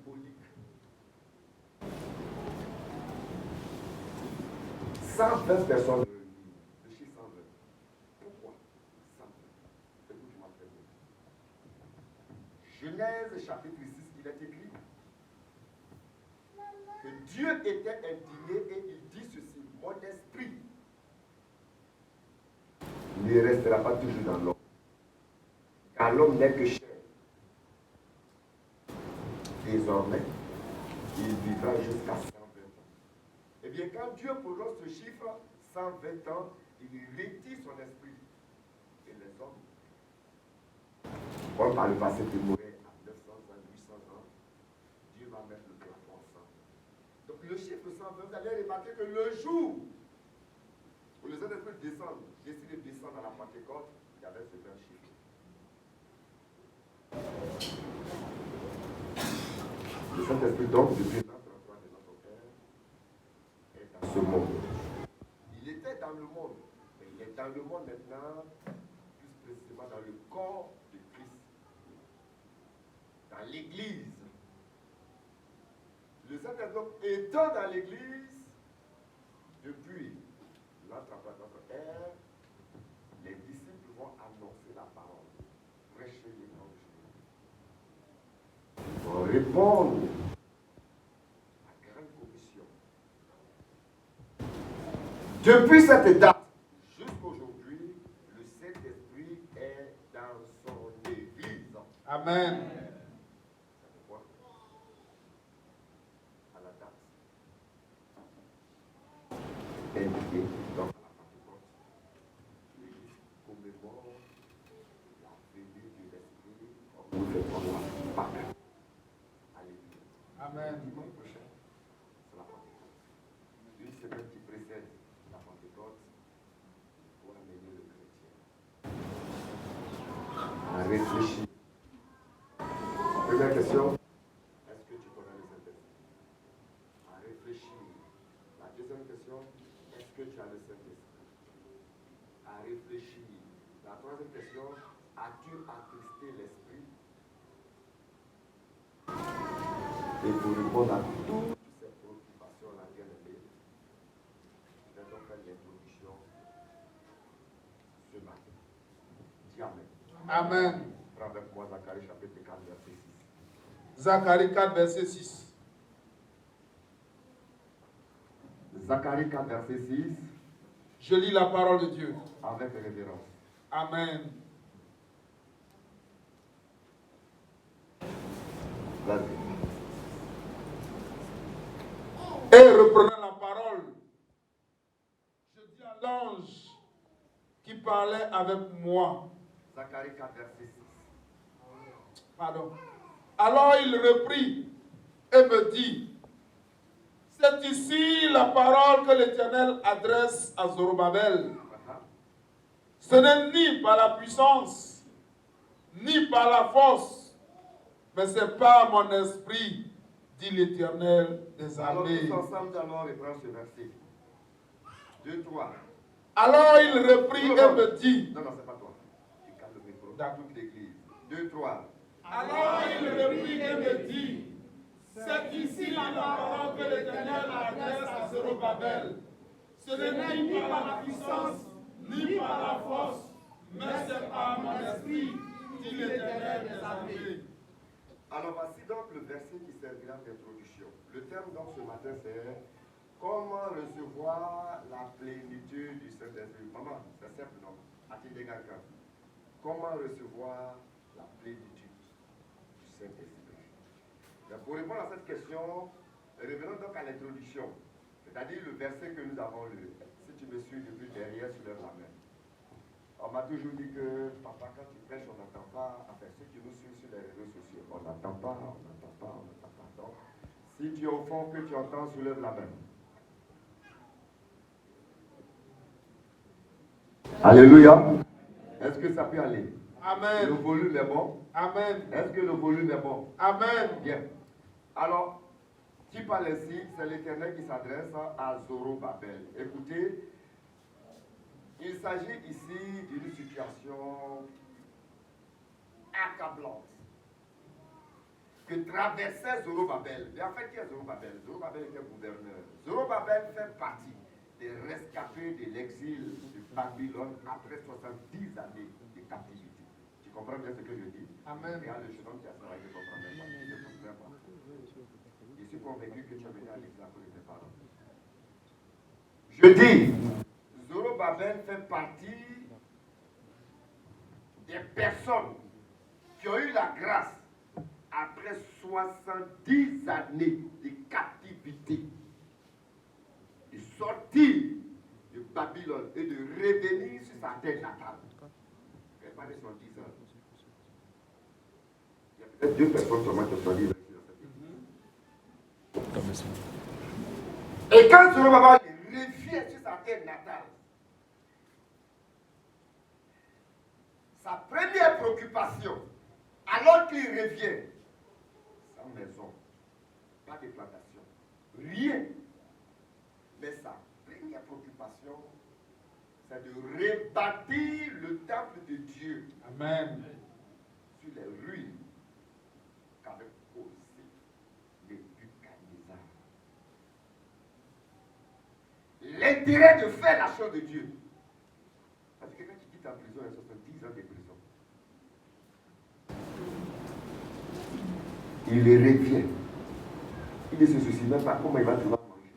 symbolique. 120 personnes. Le chiffre 120. Pourquoi 120? Écoute-moi très bien. Genèse chapitre 6, il est écrit que Dieu était indigné et il dit ceci: mon esprit ne restera pas toujours dans l'homme, car l'homme n'est que chair. Désormais, il vivra jusqu'à 120 ans. Eh bien, quand Dieu prononce ce chiffre, 120 ans, il retire son esprit. Et les hommes, comme par le passé, qui mouraient à 900 ans, 800 ans, Dieu va mettre le plafond en 100. Donc le chiffre 120, vous allez remarquer que le jour où le Saint-Esprit décide de descendre à la Pentecôte, il y avait ce même chiffre. Le Saint-Esprit, donc, depuis l'an 33 de notre Père, est dans ce monde. Il était dans le monde, mais il est dans le monde maintenant, plus précisément dans le corps de Christ, dans l'Église. Le Saint-Esprit étant dans l'Église, depuis l'an 33 de notre ère, les disciples vont annoncer la parole, prêcher l'évangile. Ils vont répondre à la grande commission. Depuis cette date jusqu'aujourd'hui, le Saint-Esprit est dans son Église. Amen. C'est pourquoi, à la date indiquée, donc à la Pentecôte, l'Église commémore la venue de l'Esprit comme nous faisons la Pâque à l'Église. Amen. Dimanche prochain, c'est la Pentecôte. Une semaine qui précède la Pentecôte, pour amener le chrétien à réfléchir. Première question, est-ce que tu connais le Saint-Esprit? À réfléchir. La deuxième question, est-ce que tu as le Saint-Esprit? À réfléchir. La troisième question, as-tu attristé l'Esprit? Et pour répondre à toutes ces préoccupations, la bien-aimée, je vais donc faire l'introduction ce matin. Dis Amen. Amen. Prends avec moi Zacharie chapitre 4, verset 6. Zacharie 4, verset 6. Zacharie 4, verset 6. Je lis la parole de Dieu. Avec révérence. Amen. Vas-y. Et reprenant la parole, je dis à l'ange qui parlait avec moi. Zacharie 4, verset 6. Pardon. Alors il reprit et me dit, c'est ici la parole que l'Éternel adresse à Zorobabel. Ce n'est ni par la puissance, ni par la force, mais c'est par mon esprit, dit l'Éternel des Alors armées. tous ensemble, allons reprendre ce verset. 2, 3. Alors il reprit et me dit. Non, c'est pas toi. Tu calmes le micro. D'accord. Toute l'église. 2, 3. Alors il reprit et me dit, c'est ici la parole que l'Éternel adresse à Zorobabel. Ce n'est ni par la puissance, ni par la force, mais c'est par mon esprit, dit l'Éternel des armées. Alors voici donc le verset qui servira d'introduction. Le terme donc ce matin c'est comment recevoir la plénitude du Saint-Esprit. Maman, c'est simple non? Attendez quelqu'un. Comment recevoir la plénitude du Saint-Esprit? Pour répondre à cette question, revenons donc à l'introduction, c'est-à-dire le verset que nous avons lu. Si tu me suis depuis derrière, soulève la main. On m'a toujours dit que, papa, quand tu prêches, on n'entend pas. Enfin, ceux qui nous suivent sur les réseaux sociaux, on n'entend pas, on n'entend pas, on n'entend pas. Donc, si tu es au fond que tu entends, soulève la main. Alléluia. Est-ce que ça peut aller? Amen. Le volume est bon? Amen. Est-ce que le volume est bon? Amen. Bien. Alors, qui parle ici, c'est l'Éternel qui s'adresse à Zorobabel. Écoutez, il s'agit ici d'une situation accablante. que traversait Zorobabel. Mais en fait, qui est Zorobabel? Zorobabel était gouverneur. Zorobabel fait partie des rescapés de l'exil de Babylone après 70 années de captivité. Tu comprends bien ce que je dis? Amen. Regarde le chemin qui a servi, je ne comprends même pas. Je ne comprends pas. Je suis convaincu que tu as venu à l'exil à cause de tes parents. Je dis, Zorobabel fait partie des personnes qui ont eu la grâce après 70 années de captivité, de sortir de Babylone et de revenir sur sa terre natale. Elle parlait 70 ans. Il y a peut-être 2 personnes seulement qui sont liées dans cette église. Et quand Zorobabel revient sur sa terre natale, sa première préoccupation, alors qu'il revient, sa maison, pas de plantation, rien. Mais sa première préoccupation, c'est de rebâtir le temple de Dieu. Amen. Sur les ruines qu'avait posées Nebuchadnezzar. L'intérêt de faire la chose de Dieu. Parce que quelqu'un qui quitte en prison, il y a 70 ans de prison. Il revient. Il ne se soucie même pas comment il va trouver à manger.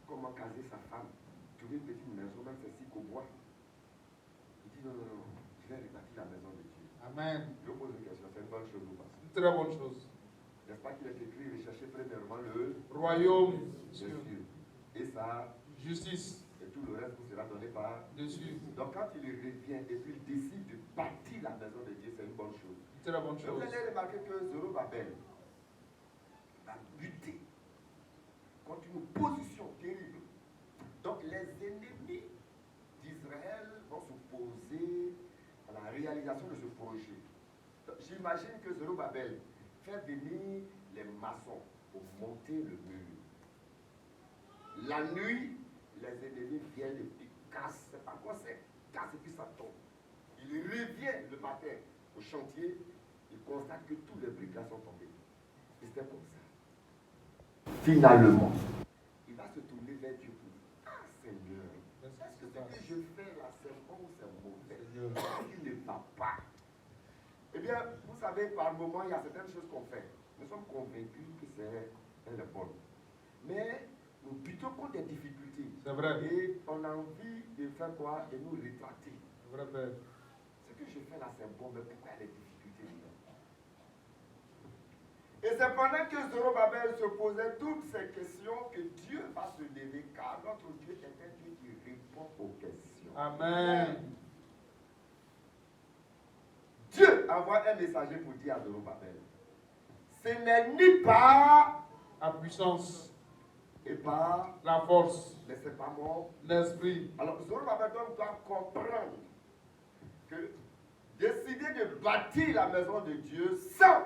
Comment caser sa femme. Trouver une petite maison, même celle-ci qu'au bois. Il dit non, je vais rebâtir la maison de Dieu. Amen. Je vous pose une question, c'est une bonne chose ou pas? Une très bonne chose. N'est-ce pas qu'il est écrit, rechercher premièrement le Royaume de Dieu. Et ça, justice et tout le reste vous sera donné par dessus. Donc quand il revient et puis il décide de bâtir la maison de Dieu, c'est une bonne chose. Une très bonne Vous chose. allez remarquer que Zorobabel va buter contre une position terrible. Donc les ennemis d'Israël vont s'opposer à la réalisation de ce projet. J'imagine que Zorobabel fait venir les maçons pour monter le mur. La nuit, les ennemis viennent et puis cassent. C'est pas quoi, c'est casse et puis ça tombe. Il revient le matin au chantier, il constate que tous les briques là sont tombés. Et c'était comme ça. Finalement, il va se tourner vers Dieu pour dire, ah Seigneur, est-ce que ce que je fais là, c'est bon ou c'est mauvais? Il ne va pas. Eh bien, vous savez, par moment, il y a certaines choses qu'on fait. Nous sommes convaincus que c'est le bon. Mais nous butons contre des difficultés. C'est vrai. Et on a envie de faire quoi? De nous rétracter. C'est vrai, Père. Ce que je fais là, c'est bon, mais pourquoi il y a des difficultés dedans? Et c'est pendant que Zorobabel se posait toutes ces questions que Dieu va se lever, car notre Dieu est un Dieu qui répond aux questions. Amen. Dieu envoie un messager pour dire à Zorobabel, ce n'est ni par La puissance, et par la force, mais c'est pas mon. l'esprit. Alors Zorobabel doit comprendre que décider de bâtir la maison de Dieu sans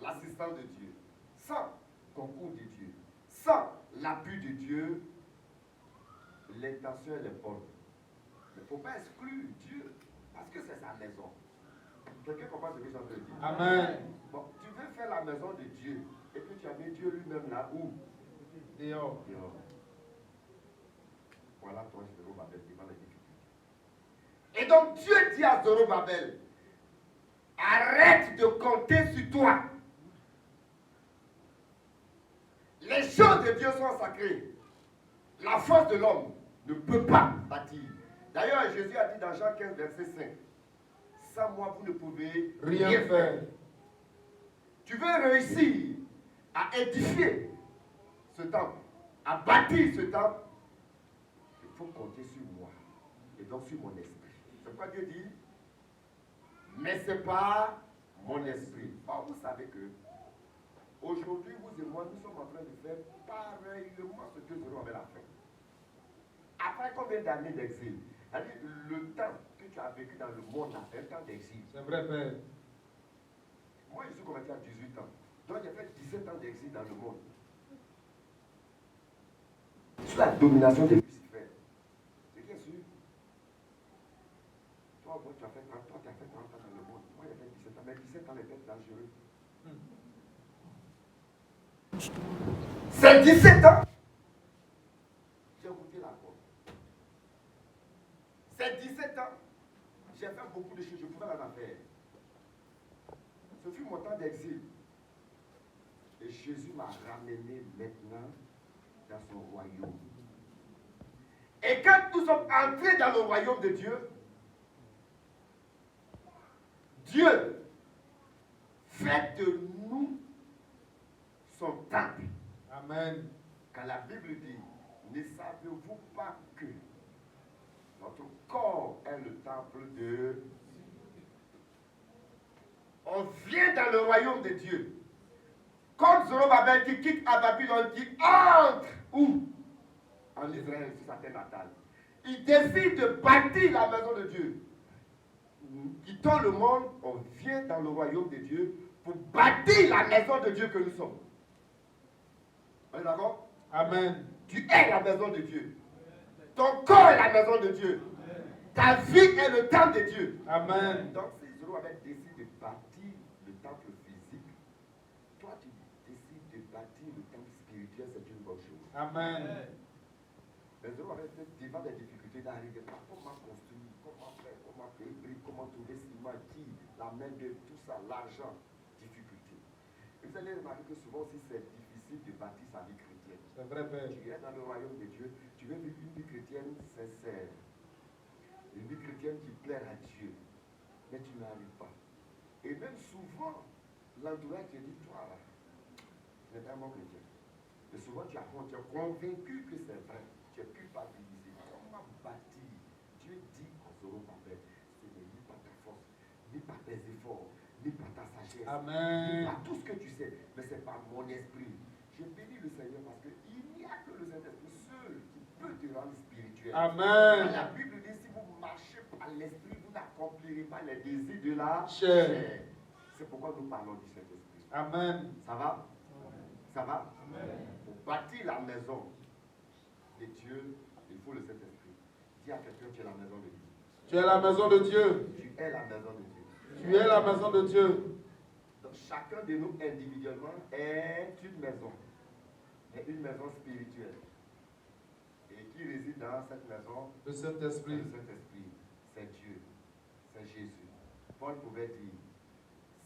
l'assistance de Dieu, sans concours de Dieu, sans l'appui de Dieu, l'intention elle est bonne. Il ne faut pas exclure Dieu parce que c'est sa maison. Quelqu'un comprend ce que je suis en train de dire? Amen. Bon, tu veux faire la maison de Dieu et puis tu as mis Dieu lui-même là où? Dehors. Dehors. Voilà toi, Zorobabel, devant les difficultés. Et donc Dieu dit à Zorobabel, arrête de compter sur toi. Les choses de Dieu sont sacrées. La force de l'homme ne peut pas bâtir. D'ailleurs, Jésus a dit dans Jean 15, verset 5, sans moi, vous ne pouvez Rien faire. Tu veux réussir à édifier ce temple, à bâtir ce temple, il faut compter sur moi et donc sur mon esprit. C'est pourquoi Dieu dit, mais ce n'est pas mon esprit. Or, vous savez que aujourd'hui, vous et moi, nous sommes en train de faire pareillement ce que Zorobabel a fait. Après combien d'années d'exil? C'est-à-dire le temps que tu as vécu dans le monde, c'est un temps d'exil. C'est vrai, Père. Moi, je suis converti à 18 ans. Donc, j'ai fait 17 ans d'exil dans le monde. Sous la domination de Lucifer. C'est bien sûr. Toi, tu as fait 30 ans dans le monde. Moi, j'ai fait 17 ans. Mais 17 ans était dangereux. C'est 17 ans. J'ai goûté la porte. C'est 17 ans. J'ai fait beaucoup de choses. Je pouvais en faire. Ce fut mon temps d'exil. Et Jésus m'a ramené maintenant dans son royaume. Et quand nous sommes entrés dans le royaume de Dieu, Dieu fait de nous son temple. Amen. Quand la Bible dit, ne savez-vous pas que notre corps est le temple de... On vient dans le royaume de Dieu. Comme Zorobabel qui quitte à Babylone, qui entre où? En Israël, sur sa terre natale. Il décide de bâtir la maison de Dieu. Quittons le monde, on vient dans le royaume de Dieu pour bâtir la maison de Dieu que nous sommes. On est d'accord? Amen. Tu es la maison de Dieu. Ton corps est la maison de Dieu. Ta vie est le temple de Dieu. Amen. Donc, si Zorobabel décide de bâtir le temple physique, toi, tu décides de bâtir le temple spirituel, c'est une bonne chose. Amen. Mais Zorobabel était devant des difficultés d'arriver là. Comment construire, comment faire, comment payer, comment trouver ciment, qui, la main de tout ça, l'argent, difficulté. Et vous allez remarquer que souvent aussi c'est difficile de bâtir sa vie chrétienne. C'est vrai, Père. Tu es dans le royaume de Dieu, tu veux vivre une vie chrétienne sincère, une vie chrétienne qui plaire à Dieu, mais tu n'arrives pas. Et même souvent, l'entourage te dit, toi là, tu n'es pas un bon chrétien. Mais souvent tu es convaincu que c'est vrai, tu es culpabilisé. Comment bâtir? Dieu dit à Zorobabel, ce n'est ni par ta force, ni par tes efforts, ni par ta sagesse, Amen. ni par tout ce que tu sais, mais c'est par mon esprit. Je bénis le Seigneur parce qu'il n'y a que le Saint-Esprit seul qui peut te rendre spirituel. Amen. La Bible dit, si vous marchez par l'esprit, vous n'accomplirez pas les désirs de la Chair. chair. C'est pourquoi nous parlons du Saint-Esprit. Amen. Ça va? Ça va? Amen. Pour bâtir la maison de Dieu, il faut le Saint-Esprit. Dis à quelqu'un, tu es la maison de Dieu. Tu es la maison de Dieu. Tu es la maison de Dieu. Tu es la maison de Dieu. Donc chacun de nous individuellement est une maison. Est une maison spirituelle. Et qui réside dans cette maison? Le Saint-Esprit. Le Saint-Esprit. C'est Dieu. C'est Jésus. Paul pouvait dire,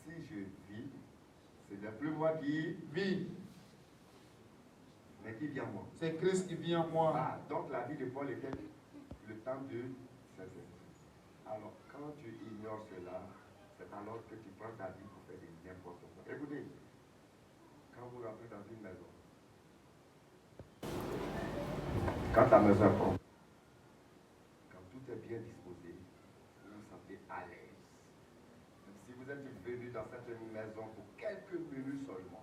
si je vis, ce n'est plus moi qui Vis. mais qui vit en moi. C'est Christ qui vit en moi. Ah, donc la vie de Paul était le temps de Saint-Esprit. Alors, quand tu ignores cela, c'est alors que tu prends ta vie pour faire n'importe quoi. Écoutez, quand vous rentrez dans une maison, quand ta maison est propre, quand tout est bien disposé, vous vous sentez à l'aise. Donc, si vous êtes venu dans cette maison pour quelques minutes seulement,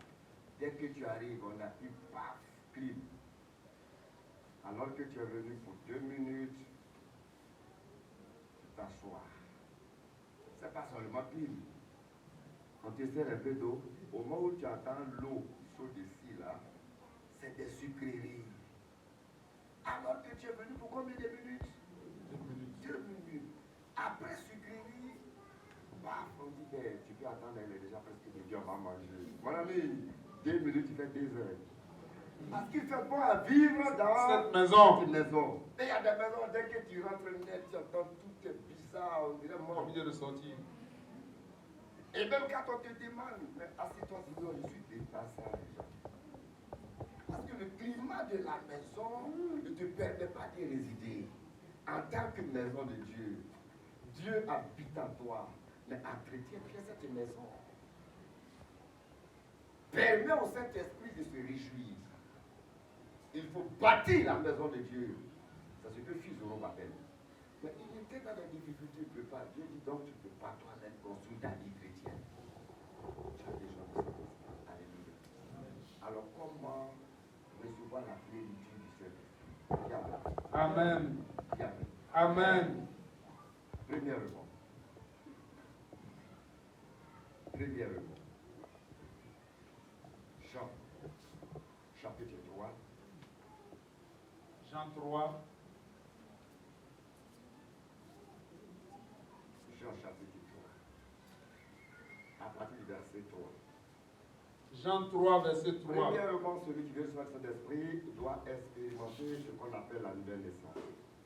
dès que tu arrives, on a dit paf, clim. Alors que tu es venu pour 2 minutes, tu t'assois. C'est pas seulement clim. On te sert un peu d'eau. Au moment où tu entends l'eau sur d'ici là, c'est des sucreries. Alors que tu es venu pour combien de minutes? 2 minutes. Après sucrerie, baf, on dit, ben, tu peux attendre, elle est déjà presque midi, on va manger. Mon ami, 2 minutes, tu fais 2 heures. Parce qu'il fait bon à vivre dans Cette maison. cette maison. Et il y a des maisons, dès que tu rentres net, tu entends tout est bizarre, on dirait mort. Obligé de sortir. Et même quand on te demande, mais assieds-toi, sinon je suis dépassé. Parce que le climat de la maison ne te permet pas d'y résider. En tant que maison de Dieu, Dieu habite en toi, mais entretiens bien cette maison. Permets au Saint-Esprit de se réjouir. Il faut bâtir la maison de Dieu. C'est ce que fit Zorobabel. Mais il était dans des difficultés, il ne peut pas. Dieu dit donc tu ne peux pas toi-même construire ta vie chrétienne. Tu as déjà le Saint-Esprit. Alléluia. Alors comment recevoir la plénitude du Saint-Esprit? Amen. Amen. Amen. Premièrement, Jean, chapitre 3, Jean 3. Jean chapitre 3, à partir du verset 3. Jean 3, verset 3. Premièrement, celui qui veut recevoir le Saint-Esprit doit expérimenter ce qu'on appelle la nouvelle naissance.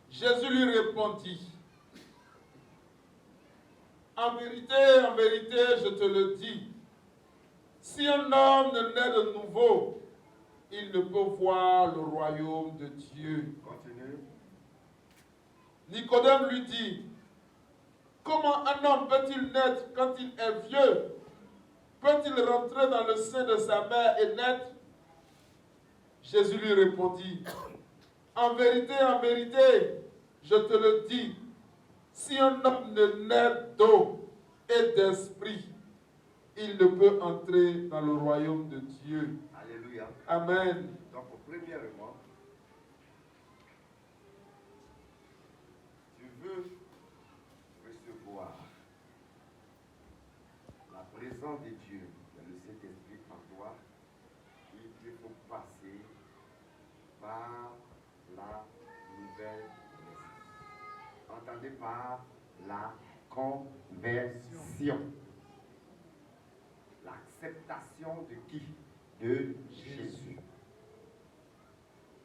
Jésus lui répondit, en vérité, je te le dis, si un homme ne naît de nouveau, il ne peut voir le royaume de Dieu. Continue. Nicodème lui dit, comment un homme peut-il naître quand il est vieux? Peut-il rentrer dans le sein de sa mère et naître? Jésus lui répondit, en vérité, je te le dis, si un homme ne naît d'eau et d'esprit, il ne peut entrer dans le royaume de Dieu. Alléluia. Amen. Donc, premièrement, tu veux recevoir la présence de Dieu, le Saint-Esprit en toi, il faut passer par la nouvelle naissance. Entendez par la conversion. L'acceptation de qui? De Jésus.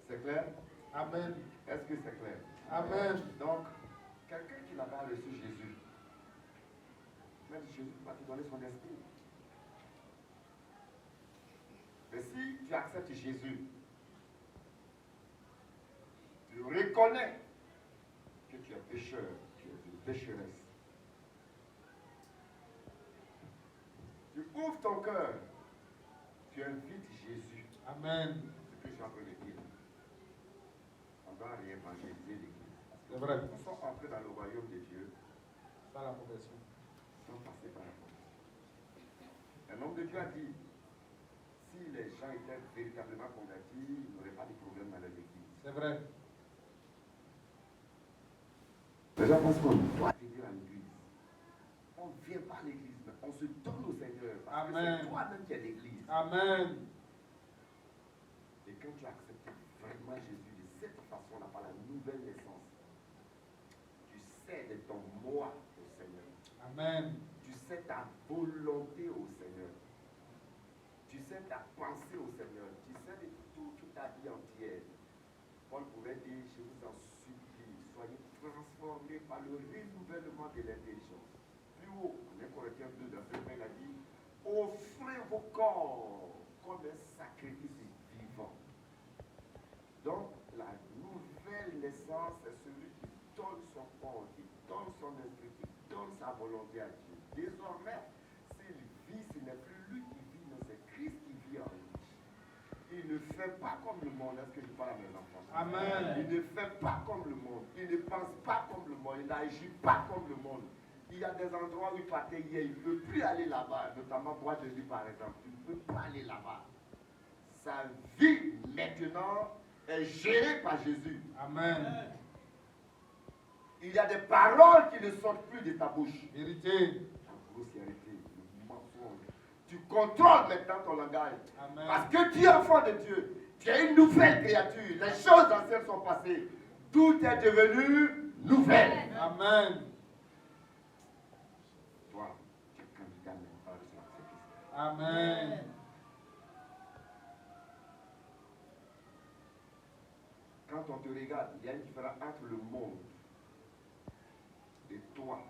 C'est clair? Amen. Est-ce que c'est clair? Amen. Donc, quelqu'un qui n'a pas reçu Jésus, même Jésus va te donner son esprit. Mais si tu acceptes Jésus, tu reconnais que tu es pécheur, tu es une pécheresse. Tu ouvres ton cœur, tu invites Jésus. Amen. C'est ce que je suis en train de dire. On doit réévangéliser l'Église. C'est vrai. Nous sommes entrés dans le royaume de Dieu Sans la conversion. sans passer par la conversion. Un homme de Dieu a dit, si les gens étaient véritablement convertis, ils n'auraient pas de problème dans l'Église. C'est vrai. Les gens pensent qu'on doit venir à l'Église. On ne vient pas à l'Église, mais on se donne au Seigneur. Parce Amen. que c'est toi-même qui es l'Église. Amen. Et quand tu acceptes vraiment Jésus de cette façon-là, par la nouvelle naissance, tu cèdes ton moi au Seigneur. Amen. Tu cèdes ta volonté au Seigneur. Tu cèdes ta pensée au Seigneur. Tu cèdes toute ta vie entière. Paul pouvait dire, je vous en supplie, soyez transformés par le renouvellement de l'intelligence. Plus haut, en 1 Corinthiens 2, verset 20, il a dit, offrez vos corps comme un sacrifice vivant. Donc, la nouvelle naissance, c'est celui qui donne son corps, qui donne son esprit, qui donne sa volonté à Dieu. Désormais, s'il vit, ce n'est plus lui qui vit, mais c'est Christ qui vit en lui. Il ne fait pas comme le monde. Est-ce que je parle à mes enfants? Amen. Il ne fait pas comme le monde. Il ne pense pas comme le monde. Il n'agit pas comme le monde. Il y a des endroits où il partait hier, il ne peut plus aller là-bas, notamment boîte de nuit par exemple. Il ne peut pas aller là-bas. Sa vie maintenant est gérée par Jésus. Amen. Il y a des paroles qui ne sortent plus de ta bouche. Vérité. La grossièreté, le mensonge. Tu contrôles maintenant ton langage. Amen. Parce que tu es enfant de Dieu. Tu es une nouvelle créature. Les choses anciennes sont passées. Tout est devenu nouvelle. Amen. Toi, tu es candidat maintenant à recevoir ce Christ. Amen. Quand on te regarde, il y a une différence entre le monde et toi,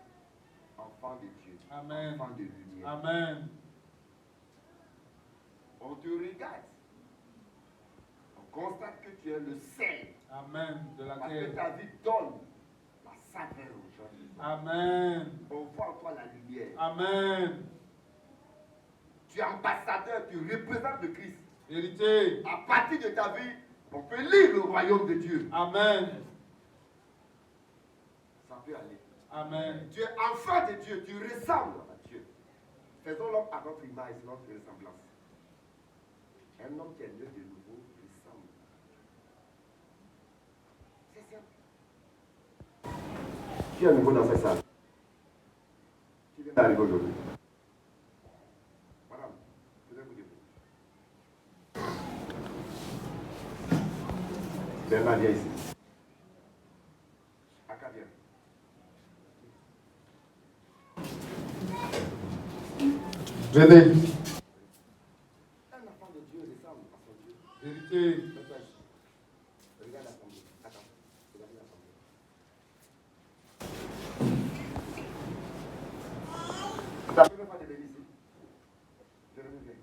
enfant de Dieu, Amen. enfant de lumière. Amen. On te regarde. On constate que tu es le sel. Amen. De la Parce que terre. ta vie donne la saveur aux gens. Amen. On voit en toi la lumière. Amen. Tu es ambassadeur, tu représentes le Christ. Vérité. À partir de ta vie, on peut lire le royaume de Dieu. Amen. Ça peut aller. Amen. Tu es enfant de Dieu, tu ressembles à Dieu. Faisons l'homme à notre image, notre ressemblance. Un homme qui est né de nouveau ressemble. C'est simple. Qui est nouveau dans cette salle? Qui vient d'arriver aujourd'hui? Madame, peut-être vous debout. Bernard, viens ici. Aka, viens. Venez. Un ressemble à son Dieu. Vérité. Mets-toi ici. Regarde l'assemblée. Attends. Regarde l'assemblée. C'est la première fois de venir ici. Je reviens.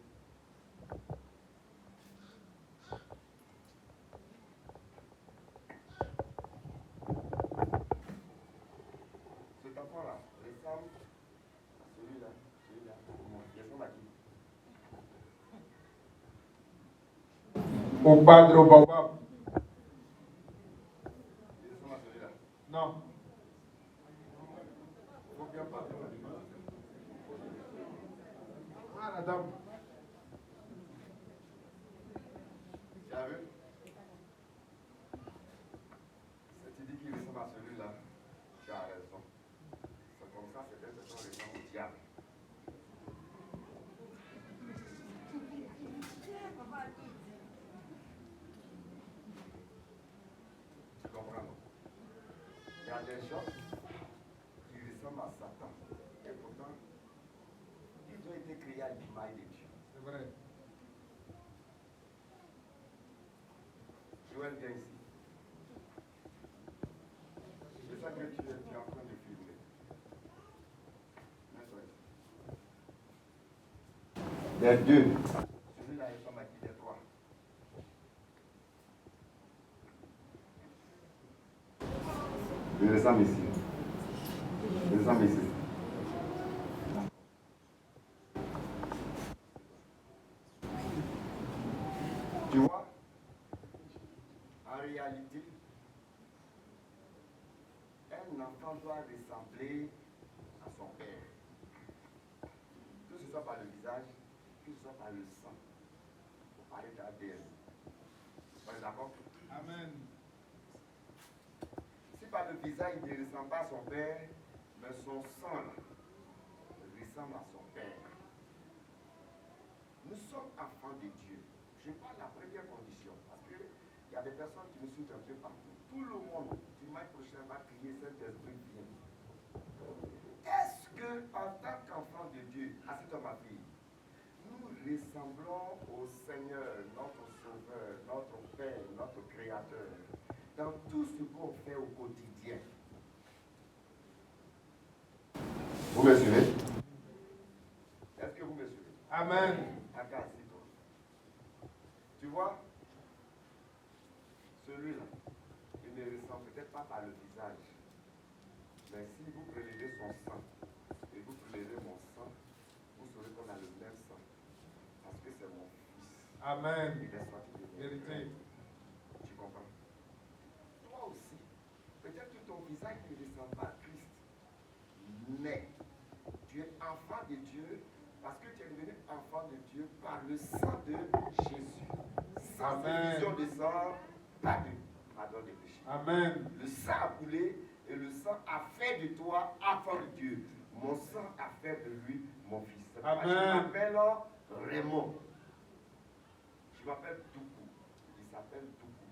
Cet enfant-là ressemble à celui-là. Celui-là. Il ressemble à qui? Au padre au Baobab. Il ressemble à celui-là. Non. Faut bien parler. Ah, la dame. Tu as vu? Si tu dis qu'il ressemble à celui-là, tu as raison. C'est comme ça, certaines personnes ressemblent au diable. Tu comprends, non? Il y a des gens qui ressemblent à Satan. Et pourtant, ils ont été créés à l'image de Dieu. C'est vrai. Joël, viens ici. C'est ça que tu es en train de filmer. Mets-toi ici. Les deux. Celui-là ressemble à qui? Les trois. Il ressemble ici. Il ressemble ici. Tu vois, en réalité, un enfant doit ressembler à son père. Que ce soit par le visage, que ce soit par le sang. Pour parler d'ADN. On est d'accord? Amen. Si par le visage il ne ressemble pas à son père, mais son sang là, ressemble à son père. Nous sommes enfants de Dieu. Je parle de la première condition. Parce qu'il y a des personnes qui me suivent un peu partout. Tout le monde, dimanche prochain, va crier Saint-Esprit vient. Est-ce que, en tant qu'enfant de Dieu, assieds-toi ma fille, nous ressemblons au Seigneur, notre Sauveur, notre Père, notre Créateur, dans tout ce qu'on fait au quotidien? Vous me suivez? Est-ce que vous me suivez? Amen. Assis-toi. Tu vois, celui-là, il ne ressemble peut-être pas par le visage, mais si vous prélevez son sang et vous prélevez mon sang, vous saurez qu'on a le même sang. Parce que c'est mon fils. Amen. Il est sorti de mes Vérité. reins. Tu comprends? Toi aussi, peut-être que ton visage ne ressemble pas à Christ, mais tu es enfant de Dieu parce que tu es devenu enfant de Dieu par le sang de Jésus. Sans effusion de sang, pas de pardon des péchés. Amen. Le sang a coulé et le sang a fait de toi enfant de Dieu. Mon sang a fait de lui mon fils. Amen. Je m'appelle Raymond. Je m'appelle Toukou. Il s'appelle Toukou.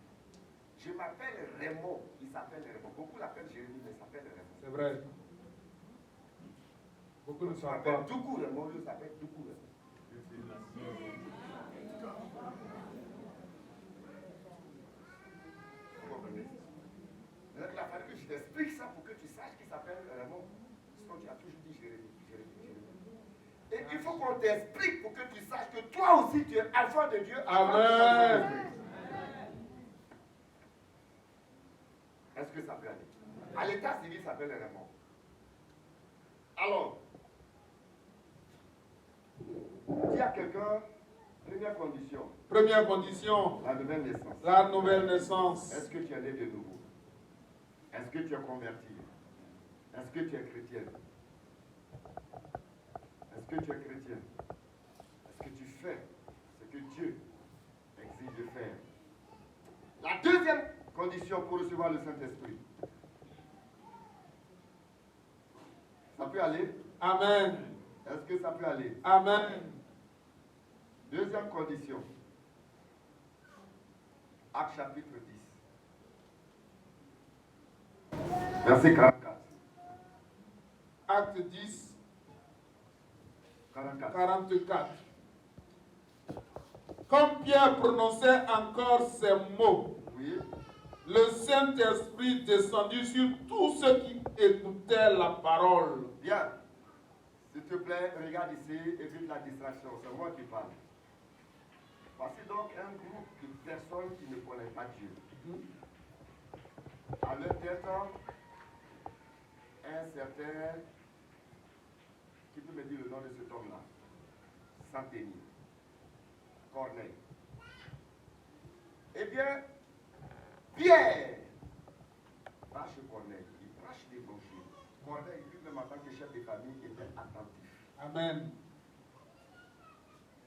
Je m'appelle Raymond. Il s'appelle Raymond. Beaucoup l'appellent Jérémie, mais il s'appelle Raymond. C'est vrai. Beaucoup ne Il savent s'appelle pas. Toukou Raymond. Lui s'appelle Toukou Raymond. Vous comprenez? Il a fallu que je t'explique ça pour que tu saches qu'il s'appelle Raymond. Sinon tu as toujours dit Jérémie, Jérémie, Jérémie. Et il faut qu'on t'explique pour que tu saches que toi aussi tu es enfant de Dieu. Amen. Est-ce que ça peut aller? À l'état civil, ça s'appelle Raymond. Alors, dis à quelqu'un, première condition, Première condition, la nouvelle naissance. la nouvelle naissance. Est-ce que tu es né de nouveau? Est-ce que tu es converti? Est-ce que tu es chrétien? Est-ce que tu es chrétien? Est-ce que tu fais ce que Dieu exige de faire? La deuxième condition pour recevoir le Saint-Esprit. Ça peut aller? Amen. Est-ce que ça peut aller? Amen. Deuxième condition. Acte chapitre 10. Verset 44. Acte 10, 44. 44. Comme Pierre prononçait encore ces mots, Oui. le Saint-Esprit descendit sur tous ceux qui écoutaient la parole. Bien. S'il te plaît, regarde ici, évite la distraction. C'est moi qui parle. Voici donc un groupe de personnes qui ne connaissent pas Dieu. À leur tête, un certain, qui peut me dire le nom de cet homme-là? Saint-Denis, Corneille. Eh bien, Pierre va chez Corneille, il prêche l'évangile. Corneille, lui-même en tant que chef de famille, était attentif. Amen.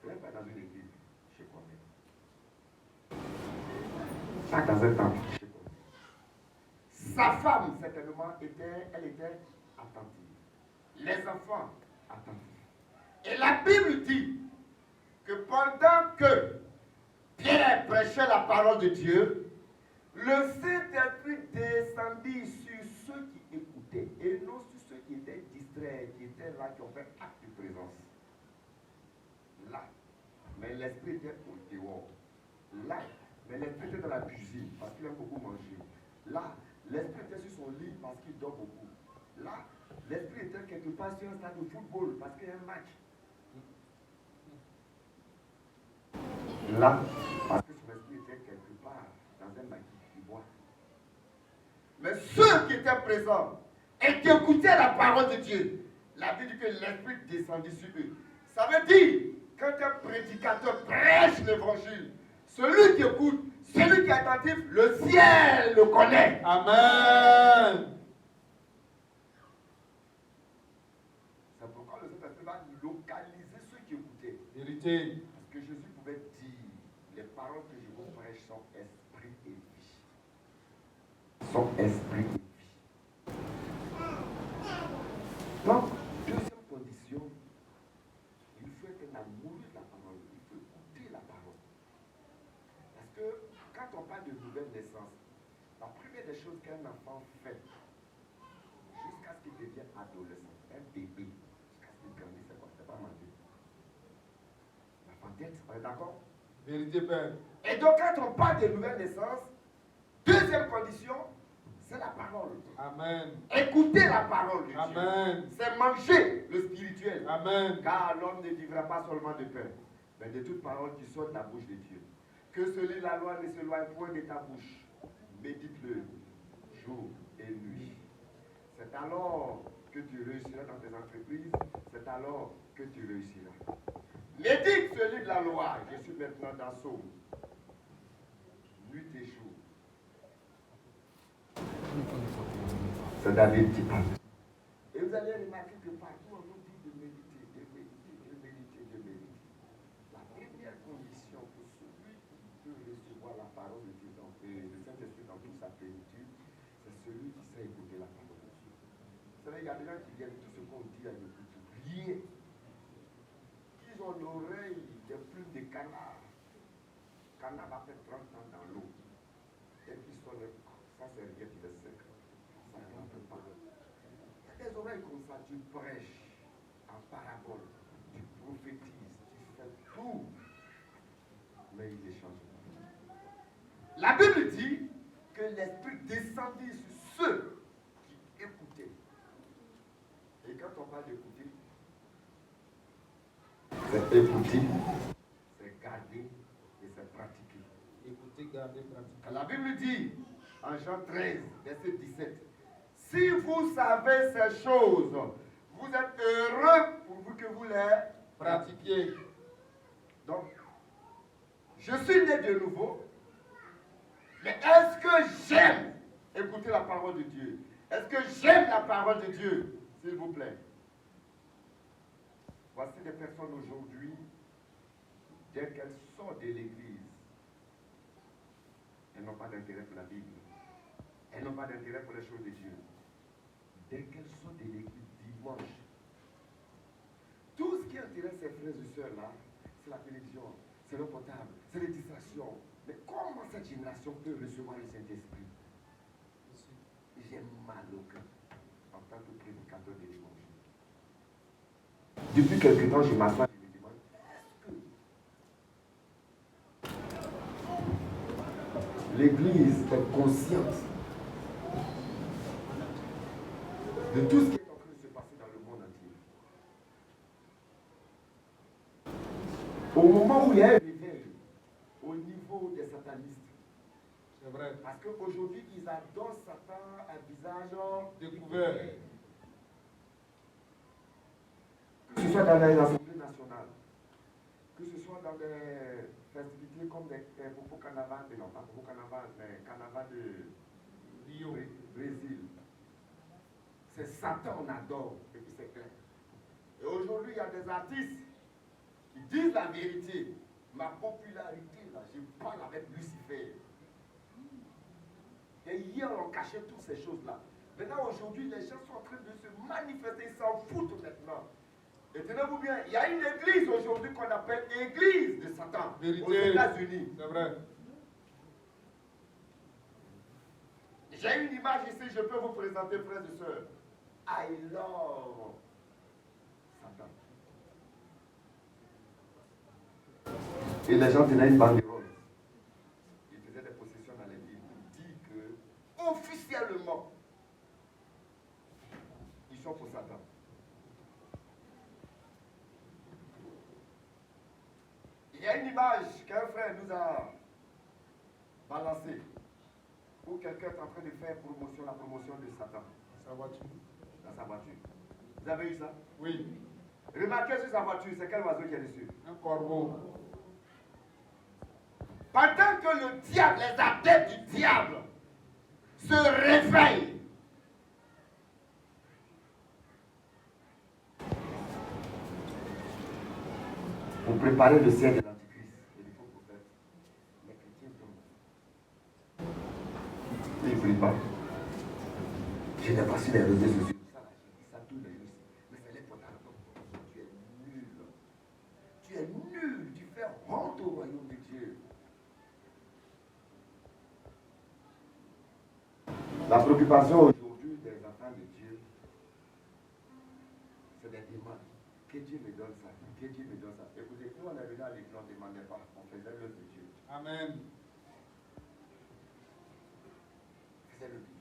Il n'est pas dans une église chez Corneille. Pas dans un temple chez Corneille. Sa femme, certainement, elle était attentive. Les enfants, attentifs. Et la Bible dit que pendant que Pierre prêchait la parole de Dieu, le Saint-Esprit descendit sur ceux qui écoutaient et non sur ceux qui étaient distraits, qui étaient là, qui ont fait acte de présence. Là. Mais l'Esprit était au dehors. Là. Mais l'Esprit était dans la cuisine parce qu'il aime beaucoup manger. Là. L'Esprit était sur son lit parce qu'il dort beaucoup. Là. L'Esprit était quelque part sur un stade de football parce qu'il y a un match. Là, parce que son esprit était quelque part dans un maquis du bois. Mais ceux qui étaient présents et qui écoutaient la parole de Dieu, la Bible dit que l'esprit descendit sur eux. Ça veut dire, quand un prédicateur prêche l'évangile, celui qui écoute, celui qui est attentif, le ciel le connaît. Amen. C'est pourquoi le Saint-Esprit va localiser ceux qui écoutaient. Vérité. Parce que Jésus pouvait dire, les paroles que je vous prêche sont esprit et vie. Sont esprit et vie. Donc, deuxième condition, il faut être un amoureux de la parole. Il faut écouter la parole. Parce que quand on parle de nouvelle naissance, la première des choses qu'un enfant fait, jusqu'à ce qu'il devienne adolescent, un bébé, jusqu'à ce qu'il grandisse, c'est quoi? C'est pas manger. L'enfant d'être, on est d'accord? Vérité, Père. Et donc, quand on parle de nouvelle naissance, deuxième condition, c'est la parole. Amen. Écouter la parole de Dieu. Amen. C'est manger le spirituel. Amen. Car l'homme ne vivra pas seulement de pain, mais de toute parole qui sort de la bouche de Dieu. Que celui de la loi ne s'éloigne point de ta bouche. Médite-le jour et nuit. C'est alors que tu réussiras dans tes entreprises. C'est alors que tu réussiras. Médite celui de la loi. Je suis maintenant dans Somme. Nuit et jour. C'est David qui parle. Et vous allez remarquer que partout on nous dit de méditer, de méditer, de méditer, de méditer. La première condition pour celui qui peut recevoir la parole de Dieu, le Saint-Esprit dans toute sa plénitude, c'est celui qui sait écouter la parole de Dieu. Vous savez, il y a des gens qui viennent, tout ce qu'on dit à l'écoute, rien. Ils ont l'oreille des plumes de canard. Canard va faire 30 ans dans l'eau. Et puis ça c'est rien qui est sec. Ça ne rentre pas. Il y a des oreilles comme ça, tu prêches en parabole, tu prophétises, tu fais tout. Mais il ne change pas. La Bible dit que l'Esprit descendit sur ceux qui écoutaient. Et quand on parle d'écouter, c'est écouter, c'est garder et c'est pratiquer. Écoutez, gardez, pratiquez. La Bible dit, en Jean 13, verset 17, si vous savez ces choses, vous êtes heureux pourvu que vous les Pratiquez. Donc, je suis né de nouveau, mais est-ce que j'aime écouter la parole de Dieu? Est-ce que j'aime la parole de Dieu? S'il vous plaît. Voici des personnes aujourd'hui, dès qu'elles sortent de l'église, elles n'ont pas d'intérêt pour la Bible. Elles n'ont pas d'intérêt pour les choses de Dieu. Dès qu'elles sortent de l'église dimanche, tout ce qui intéresse ces frères et sœurs là, c'est la télévision, c'est le portable, c'est les distractions. Mais comment cette génération peut recevoir le Saint-Esprit? J'ai mal au cœur en tant que prédicateur de l'évangile. Depuis quelque temps, je m'assois et je me demande, est-ce que l'Église est consciente de tout ce qui est en train de se passer dans le monde entier. Au moment où il y a un réveil au niveau des satanistes, C'est vrai. parce qu'aujourd'hui, ils adorent Satan à visage Découvert. Que ce soit dans les assemblées nationales, que ce soit dans des festivités comme des Popo Carnaval, non pas Popo Carnaval, mais Carnaval de Rio. Brésil. C'est Satan on adore, et puis c'est clair. Et aujourd'hui, il y a des artistes qui disent la vérité. Ma popularité, là, je parle avec Lucifer. Et hier, on cachait toutes ces choses-là. Maintenant, aujourd'hui, les gens sont en train de se manifester, ils s'en foutent maintenant. Et tenez-vous bien, il y a une église aujourd'hui qu'on appelle église de Satan Vérité. aux États-Unis. C'est vrai. J'ai une image ici, je peux vous présenter, frères et sœurs. I love Satan. Et les gens tenaient une banderole. Ils faisaient des possessions dans les villes. Ils disent que, officiellement, ils sont pour Satan. Il y a une image qu'un frère nous a balancée, où quelqu'un est en train de faire la promotion de Satan Sa voiture. dans sa voiture. Vous avez eu ça? Oui. Remarquez sur sa voiture, c'est quel oiseau qui est dessus? Un corbeau. Pendant que le diable, les adeptes du diable, se réveillent, pour préparer le siège de l'Antichrist et du faux prophète, les chrétiens tombent. Ils ne prient pas. Je n'ai pas su les réseaux sociaux. Ça, là, j'ai dit ça tous les jours. Mais c'est les potards. Tu es nul. Tu es nul. Tu fais honte au royaume de Dieu. La préoccupation aujourd'hui des enfants de Dieu, c'est des demandes. Que Dieu me donne ça. Que Dieu me donne ça. Écoutez, nous on est venu à l'église, on ne demandait pas. On faisait l'œuvre de Dieu. Amen. On faisait l'œuvre de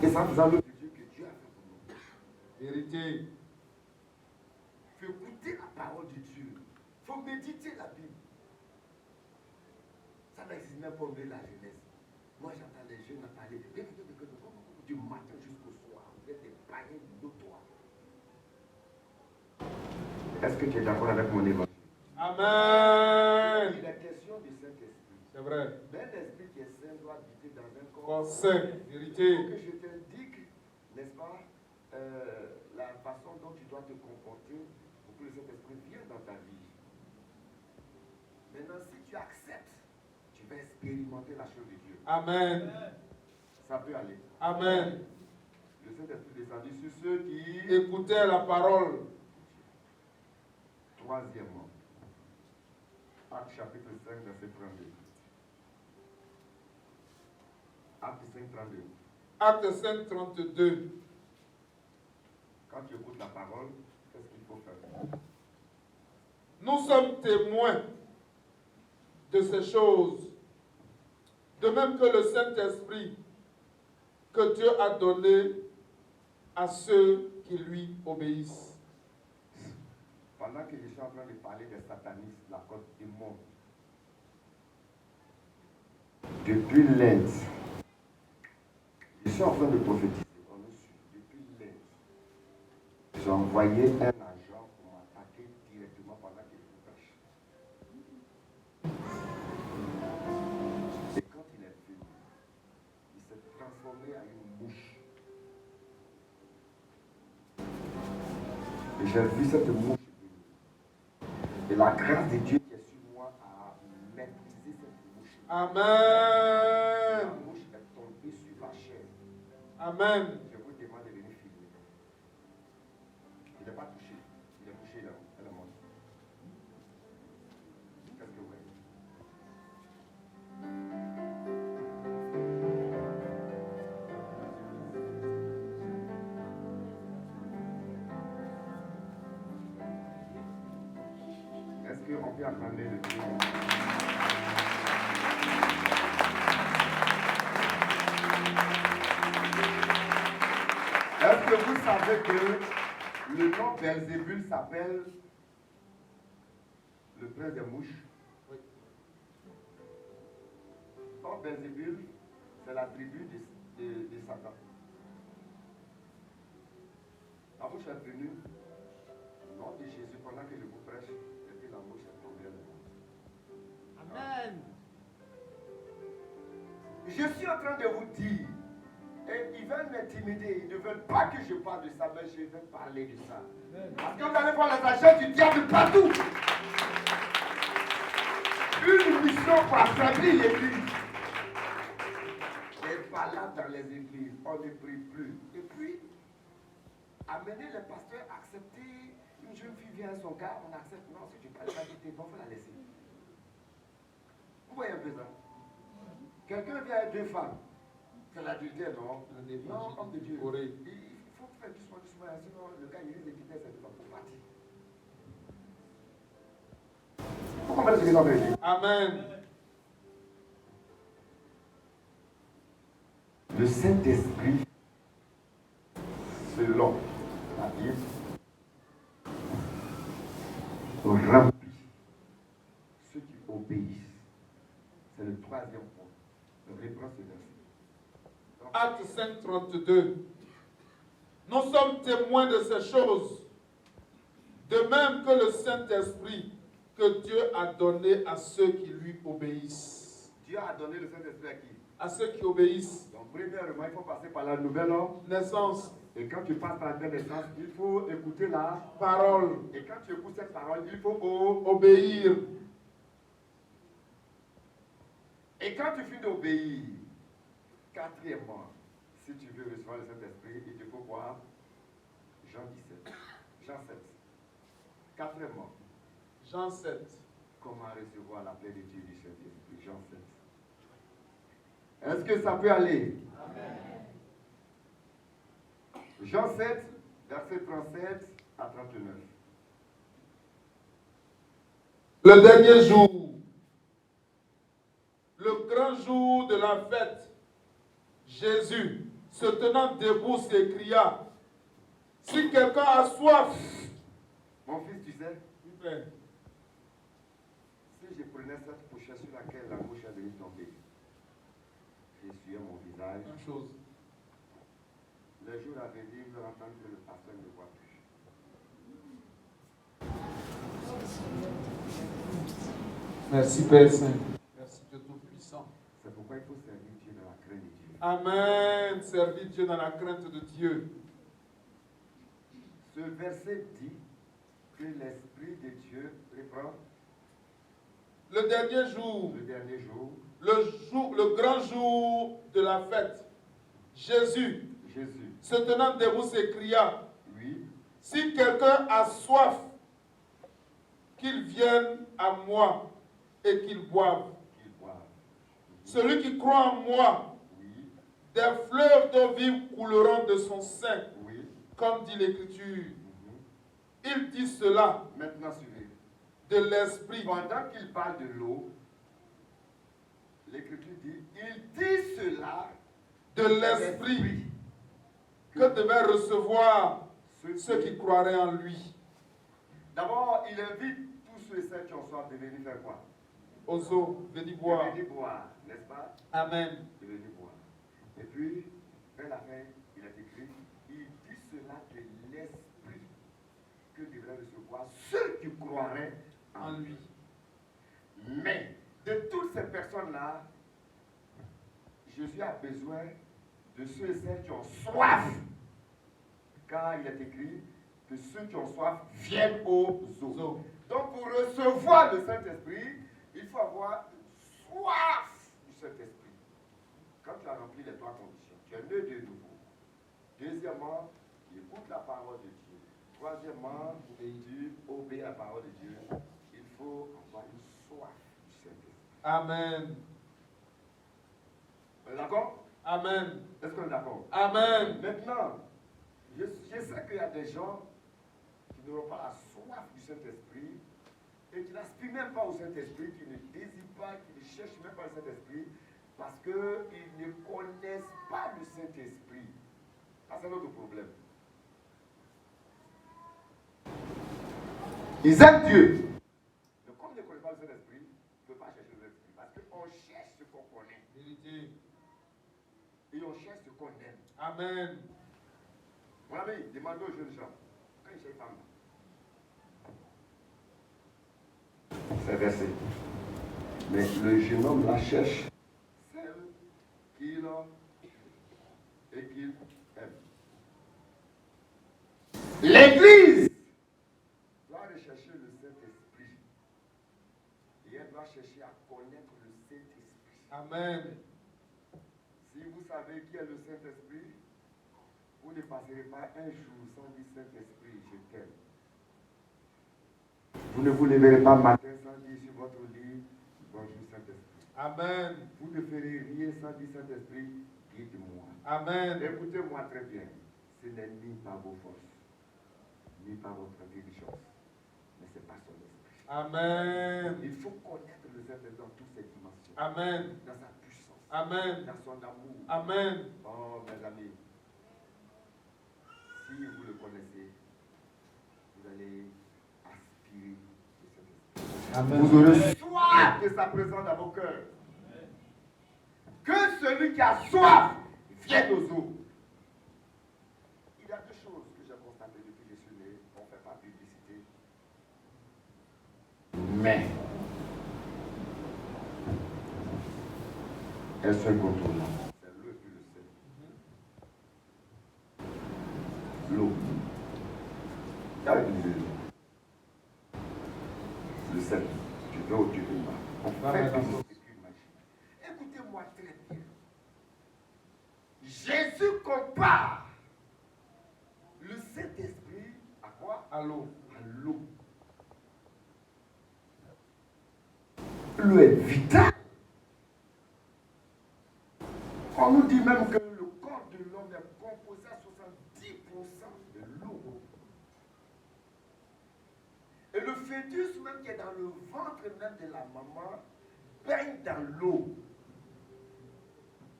Dieu. Et ça faisant l'œuvre de Dieu que Dieu a fait pour nous. Vérité. Il faut écouter la parole de Dieu. Il faut méditer la Bible. Ça n'existe même pas au milieu de la jeunesse. Moi j'entends les jeunes parler du matin jusqu'au soir. Vous êtes des païens notoires. Est-ce que tu es d'accord avec mon évangile? Amen. Il est question du Saint-Esprit. C'est vrai. Mais l'Esprit qui est saint doit habiter dans un corps. Corps saint. Il faut Vérité. que je t'indique, n'est-ce pas, la façon dont tu dois te comporter pour que le Saint-Esprit vienne dans ta vie. Maintenant, si tu acceptes, tu vas expérimenter la chose de Dieu. Amen. Ça peut aller. Amen. Le Saint-Esprit descendit sur ceux qui... Écoutez la parole. Troisièmement, Acte chapitre 5, verset 32. Acte 5, 32. Acte 5, 32. Quand tu écoutes la parole, qu'est-ce qu'il faut faire? Nous sommes témoins de ces choses. De même que le Saint-Esprit que Dieu a donné à ceux qui lui obéissent. Pendant que je suis en train de parler des satanistes, la côte du monde, depuis l'Inde, je suis en train de prophétiser. Depuis l'Inde, j'ai envoyé un agent pour m'attaquer directement pendant que je prêche. Et quand il est venu, il s'est transformé en une mouche. Et j'ai vu cette mouche. Et la grâce de Dieu qui est sur moi a maîtrisé cette mouche. Amen. La mouche est tombée sur ma chaise. Amen. Je vous demande de venir filmer. Il n'est pas touché. Il est touché là. Elle est morte. Qu'est-ce que vous voyez? Est-ce qu'on peut acclamer le Dieu? savez que le nom Belzébul s'appelle le prince des mouches? Oui. Or, Belzébul, c'est la tribu de Satan. La mouche est venue au nom de Jésus pendant que je vous prêche, et puis la mouche est tombée dedans. Amen. Je suis en train de vous dire, et ils veulent m'intimider, ils ne veulent pas que je parle de ça, mais je vais parler de ça. Parce que vous allez voir les agents du diable partout. Une mission pour affaiblir l'église. Les balades dans les églises, on ne prie plus. Et puis, amener les pasteurs à accepter, une jeune fille vient à son cas, on accepte, non, si tu ne parles pas de tes bons, il faut la laisser. Vous voyez un peu ça? Quelqu'un vient avec deux femmes. C'est l'adultère, non? Non, homme de Dieu. Il faut faire doucement, sinon le gars il risque de quitter cette femme pour partir. Vous comprenez ce que j'ai dit? Amen. Le Saint-Esprit, selon la Bible, remplit ceux qui obéissent. C'est le troisième point. Reprends ce verset. Acte 5, 32. Nous sommes témoins de ces choses, de même que le Saint-Esprit que Dieu a donné à ceux qui lui obéissent. Dieu a donné le Saint-Esprit à qui? À ceux qui obéissent. Donc, premièrement, il faut passer par la nouvelle naissance. Et quand tu passes par la nouvelle naissance, il faut écouter la parole. Et quand tu écoutes cette parole, il faut obéir. Et quand tu finis d'obéir, quatrièmement, si tu veux recevoir le Saint-Esprit, il te faut voir Jean 17, Jean 7. Quatrièmement, Jean 7. Comment recevoir la paix de Dieu du Saint-Esprit? Jean 7. Est-ce que ça peut aller? Amen. Jean 7, verset 37 à 39. Le dernier jour, le grand jour de la fête, Jésus, se tenant debout, s'écria, si quelqu'un a soif, mon fils, tu sais, oui, si je prenais cette pochette sur laquelle la mouche est venue tomber, j'essuyais mon visage. une chose. Le jour à venir, vous allez entendre que le pasteur ne voit plus. Merci Père Saint. Merci Dieu Tout-Puissant. C'est pourquoi il faut servir Dieu dans la crainte de Dieu. Amen. Servir Dieu dans la crainte de Dieu. Ce verset dit que l'Esprit de Dieu reprend le dernier jour. Le dernier jour. Le grand jour de la fête. Jésus. Se tenant debout, s'écria, oui. Si quelqu'un a soif, qu'il vienne à moi et qu'il boive. Celui qui croit en moi, oui. Des fleuves d'eau vive couleront de son sein, oui. Comme dit l'Écriture. Il dit cela. Maintenant, suivez. De l'Esprit. Pendant qu'il parle de l'eau, l'Écriture dit, il dit cela de l'Esprit que devaient recevoir ceux qui croiraient en lui. D'abord, il invite tous ceux et celles qui ont soif de venir faire quoi? Aux eaux, venez boire. De venir boire, n'est-ce pas? Amen. De venir boire. Et puis, vers la fin, il est écrit, il dit cela de l'Esprit que devraient recevoir ceux qui croiraient en lui. Mais, de toutes ces personnes-là, Jésus a besoin de ceux et celles qui ont soif. Car il est écrit que ceux qui ont soif viennent aux eaux. Donc pour recevoir le Saint-Esprit, il faut avoir soif du Saint-Esprit. Quand tu as rempli les trois conditions, tu es né de nouveau. Deuxièmement, tu écoutes la parole de Dieu. Troisièmement, tu obéis à la parole de Dieu. Il faut avoir une soif du Saint-Esprit. Amen. On est d'accord? Amen. Est-ce qu'on est d'accord? Amen. Maintenant, je sais qu'il y a des gens qui n'auront pas la soif du Saint-Esprit et qui n'aspirent même pas au Saint-Esprit, qui ne désirent pas, qui ne cherchent même pas le Saint-Esprit parce qu'ils ne connaissent pas le Saint-Esprit. Ça, c'est notre problème. Ils aiment Dieu. Mais comme ils ne connaissent pas le Saint-Esprit, ils ne peuvent pas chercher le Saint-Esprit. Parce qu'on cherche ce qu'on connaît. Vérité. Et on cherche ce qu'on aime. Amen. Mon ami, demandez aux jeunes gens. Quand ils cherchent une femme, c'est versé. Mais le jeune homme la cherche celle qu'il a et qu'il aime. L'Église doit rechercher le Saint-Esprit. Et elle doit chercher à connaître le Saint-Esprit. Amen. Si vous savez qui est le Saint-Esprit, vous ne passerez pas un jour sans dire Saint-Esprit, je t'aime. Vous ne vous lèverez pas matin sans dire sur votre lit, bonjour Saint-Esprit. Amen. Vous ne ferez rien sans dire Saint-Esprit, guide-moi. Amen. Écoutez-moi très bien. Ce n'est ni par vos forces, ni par votre intelligence, mais c'est par son esprit. Amen. Il faut connaître le Saint-Esprit dans toutes ses dimensions. Amen. Dans sa puissance. Amen. Dans son amour. Amen. Oh, mes amis, si vous le connaissez, vous allez aspirer le Saint-Esprit. Amen. Vous aurez soif de sa présence dans vos cœurs. Que celui qui a soif vienne aux eaux. Il y a deux choses que j'ai constatées depuis que je suis né. On ne fait pas publicité. Mais elles sont incontournables. C'est l'eau et puis le sel. L'eau. Il y a utilisé l'eau. Le sel. Tu veux ou tu veux pas. On fait comme ça. Écoutez-moi très bien. Jésus compare le Saint-Esprit à quoi? À l'eau. À l'eau. L'eau est vitale. On nous dit même que le corps de l'homme est composé à 70% de l'eau. Et le fœtus même qui est dans le ventre même de la maman baigne dans l'eau.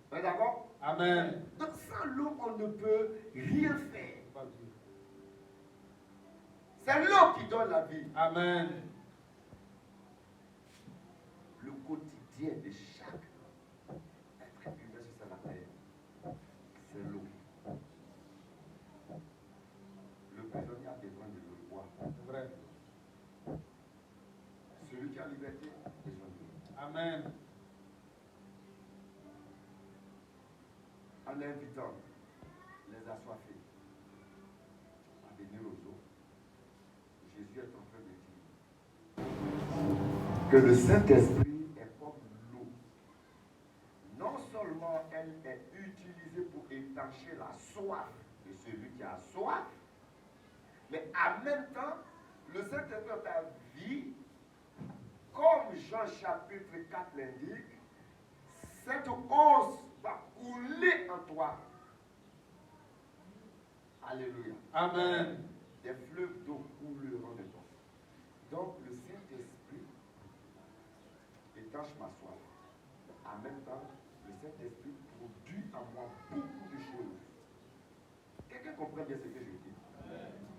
Vous êtes d'accord? Amen. Donc sans l'eau, on ne peut rien faire. C'est l'eau qui donne la vie. Amen. Le quotidien de chaque être humain sur la terre, c'est l'eau. Le prisonnier a besoin de l'eau. Boire. C'est vrai. Celui qui a liberté a besoin de l'eau. Amen. En invitant les assoiffés à venir aux eaux, Jésus est en train de dire que le Saint-Esprit est comme l'eau. Non seulement elle est utilisée pour étancher la soif de celui qui a soif, mais en même temps, le Saint-Esprit dans ta vie, comme Jean chapitre 4 l'indique, cette hausse va couler en toi. Alléluia. Amen. Des fleuves d'eau couleront de toi. Donc le Saint-Esprit étanche ma soif. En même temps, le Saint-Esprit produit en moi beaucoup de choses. Quelqu'un comprend bien ce que je dis?